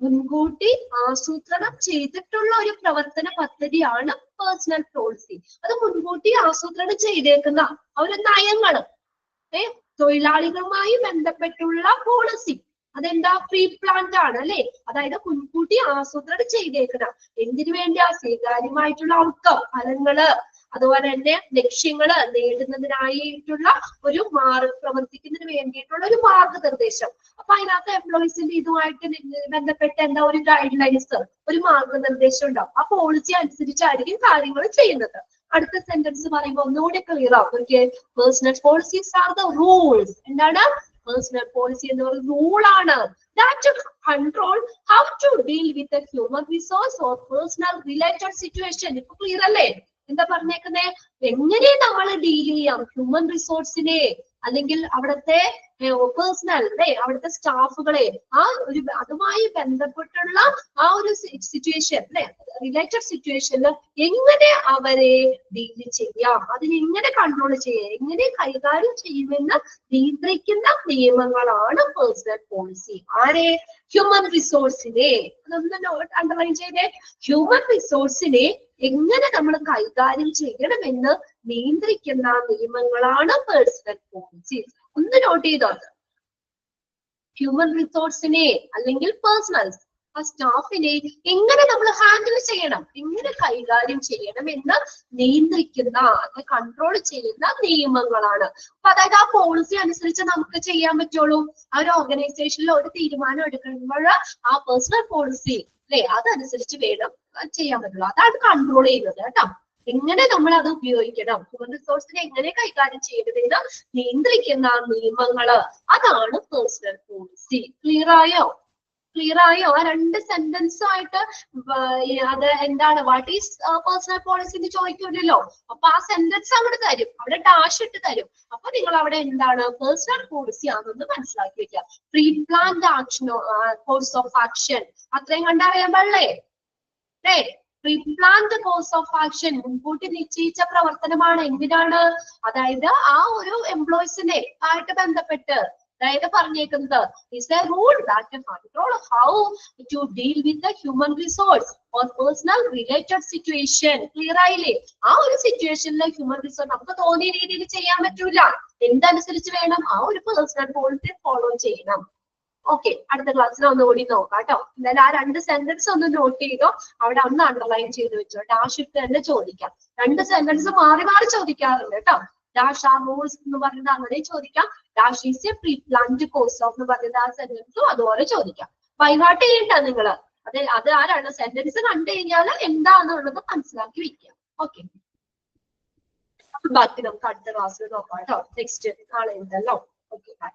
മുൻകൂട്ടി ആസൂത്രണം ചെയ്തിട്ടുള്ള ഒരു പ്രവർത്തന പദ്ധതിയാണ് പേഴ്സണൽ പോളിസി. അത് മുൻകൂട്ടി ആസൂത്രണം ചെയ്തേക്കുന്ന ഒരു നയങ്ങള്, തൊഴിലാളികളുമായി ബന്ധപ്പെട്ടുള്ള പോളിസി അതെന്താ, പ്രീ പ്ലാൻഡ് ആണ് അല്ലെ. അതായത് മുൻകൂട്ടി ആസൂത്രണം ചെയ്തേക്കുന്ന എന്തിനു വേണ്ടിയാ, സ്വീകാര്യമായിട്ടുള്ള ഔട്ട്കം ഫലങ്ങള്, അതുപോലെ തന്നെ ലക്ഷ്യങ്ങള് നേടുന്നതിനായിട്ടുള്ള ഒരു പ്രവർത്തിക്കുന്നതിന് വേണ്ടിയിട്ടുള്ള ഒരു മാർഗനിർദ്ദേശം. അപ്പൊ അതിനകത്ത് എംപ്ലോയീസിന്റെ ഇതുമായിട്ട് ബന്ധപ്പെട്ട എന്താ, ഒരു ഗൈഡ് ലൈൻസ്, ഒരു മാർഗനിർദ്ദേശം ഉണ്ടാവും. ആ പോളിസി അനുസരിച്ചായിരിക്കും കാര്യങ്ങൾ ചെയ്യുന്നത്. അടുത്ത സെന്റൻസ് പറയുമ്പോൾ ഒന്നുകൂടി ക്ലിയർ ആവും. Okay, personnel policies are the rules. എന്താണ് പേഴ്സണൽ പോളിസി എന്ന് പറയുന്നത്? റൂളാണ്. That control how to deal with a human resource or personnel related situation. ഇപ്പൊ ക്ലിയർ അല്ലേ? എന്താ പറഞ്ഞേക്കുന്നേ, എങ്ങനെ നമ്മൾ ഡീൽ ചെയ്യാം ഹ്യൂമൻ റിസോഴ്സിനെ അല്ലെങ്കിൽ അവിടുത്തെ പേഴ്സണൽ അവിടുത്തെ സ്റ്റാഫുകളെ അതുമായി ബന്ധപ്പെട്ടുള്ള ആ ഒരു സിറ്റുവേഷൻ റിലേറ്റഡ് സിറ്റുവേഷനിൽ എങ്ങനെ അവരെ ഡീൽ ചെയ്യാം, അതിനെങ്ങനെ കൺട്രോൾ ചെയ്യാം, എങ്ങനെ കൈകാര്യം ചെയ്യുമെന്ന് നിയന്ത്രിക്കുന്ന നിയമങ്ങളാണ് പേഴ്സണൽ പോളിസി. ആരെ? ഹ്യൂമൻ റിസോഴ്സിനെ. അതൊന്ന് അണ്ടർലൈൻ ചെയ്തേ. ഹ്യൂമൻ റിസോഴ്സിനെ എങ്ങനെ നമ്മൾ കൈകാര്യം ചെയ്യണമെന്ന് നിയന്ത്രിക്കുന്ന നിയമങ്ങളാണ് പേഴ്സണൽ പോളിസി. ഒന്ന് നോട്ട് ചെയ്തോട്ട്. ഹ്യൂമൻ റിസോഴ്സിനെ അല്ലെങ്കിൽ പേഴ്സണൽസ് ആ സ്റ്റാഫിനെ എങ്ങനെ നമ്മൾ ഹാൻഡിൽ ചെയ്യണം, എങ്ങനെ കൈകാര്യം ചെയ്യണം എന്ന് നിയന്ത്രിക്കുന്ന കൺട്രോൾ ചെയ്യുന്ന നിയമങ്ങളാണ്. അപ്പൊ അതായത് ആ പോളിസി അനുസരിച്ച് നമുക്ക് ചെയ്യാൻ പറ്റുള്ളൂ. ആ ഒരു ഓർഗനൈസേഷനിൽ ഒരു തീരുമാനം എടുക്കുമ്പോൾ ആ പേഴ്സണൽ പോളിസി അതനുസരിച്ച് വേണം ചെയ്യാൻ പറ്റുള്ളൂ. അതാണ് കൺട്രോൾ ചെയ്യുന്നത് കേട്ടോ. എങ്ങനെ നമ്മൾ അത് ഉപയോഗിക്കണം, ഹ്യൂമൻ റിസോഴ്സിനെ എങ്ങനെ കൈകാര്യം ചെയ്യണമെന്ന് നിയന്ത്രിക്കുന്ന നിയമങ്ങള്, അതാണ് പേഴ്സണൽ പോളിസി. ക്ലിയർ ആയോ? ആ രണ്ട് സെന്റൻസും ആയിട്ട് അത് എന്താണ്, വാട്ട് ഈസ് പേഴ്സണൽ പോളിസി എന്ന് ചോദിക്കുമല്ലോ. അപ്പൊ ആ സെന്റൻസ് അവിടെ തരും, അവിടെ ഡാഷ് ഇട്ട് തരും. അപ്പൊ നിങ്ങൾ അവിടെ എന്താണ് പേഴ്സണൽ പോളിസി ആണെന്ന് മനസ്സിലാക്കി വെക്കുക. Pre planned action course of action അത്രയും കണ്ടറിയാൻ പാടില്ലേ? Pre planned course of action മുൻകൂട്ടി നിശ്ചയിച്ച പ്രവർത്തനമാണ്. എന്തിനാണ്? അതായത് ആ ഒരു എംപ്ലോയീസിനെ ആയിട്ട് ബന്ധപ്പെട്ട് അതായത് പറഞ്ഞേക്കുന്നത് is a rule that control how to deal with the human resource or personnel related situation. Clear ആയില്ലേ? ആ ഒരു സിറ്റുവേഷനിലെ ഹ്യൂമൻ റിസോഴ്സ് നമുക്ക് തോന്നിയ രീതിയിൽ ചെയ്യാൻ പറ്റൂല. എന്തനുസരിച്ച് വേണം? ആ ഒരു പേഴ്സണൽ പോളിസി ഫോളോ ചെയ്യണം. ഓക്കെ, അടുത്ത ക്ലാസ്സിൽ ഒന്നുകൂടി നോക്കാം കേട്ടോ. എന്തായാലും ആ രണ്ട് സെന്റൻസ് ഒന്ന് നോട്ട് ചെയ്തോ, അവിടെ ഒന്ന് അണ്ടർലൈൻ ചെയ്ത് വെച്ചോ. ഡാഷ് ഇട്ട് തന്നെ ചോദിക്കാം. രണ്ട് സെന്റൻസ് മാറി മാറി ചോദിക്കാറുണ്ട് കേട്ടോ. ഡാഷ് ആ റൂൾസ് എന്ന് പറയുന്നത് അങ്ങനെ ചോദിക്കാം. Dash is a preplanned course of എന്ന് പറയുന്നത് ആ സെന്റൻസും അതുപോലെ ചോദിക്കാം. ബൈഹാർട്ട് ചെയ്യണ്ട നിങ്ങള്. അത് ആരാണ് സെന്റൻസ് കണ്ടു കഴിഞ്ഞാൽ എന്താണെന്നുള്ളത് മനസ്സിലാക്കി വെക്കുക. ഓക്കെ, ബാക്കി നമുക്ക് അടുത്ത ക്ലാസ്സിൽ നോക്കാം കേട്ടോ. നെക്സ്റ്റ് നാളെ ഉണ്ടല്ലോ. Okay, by.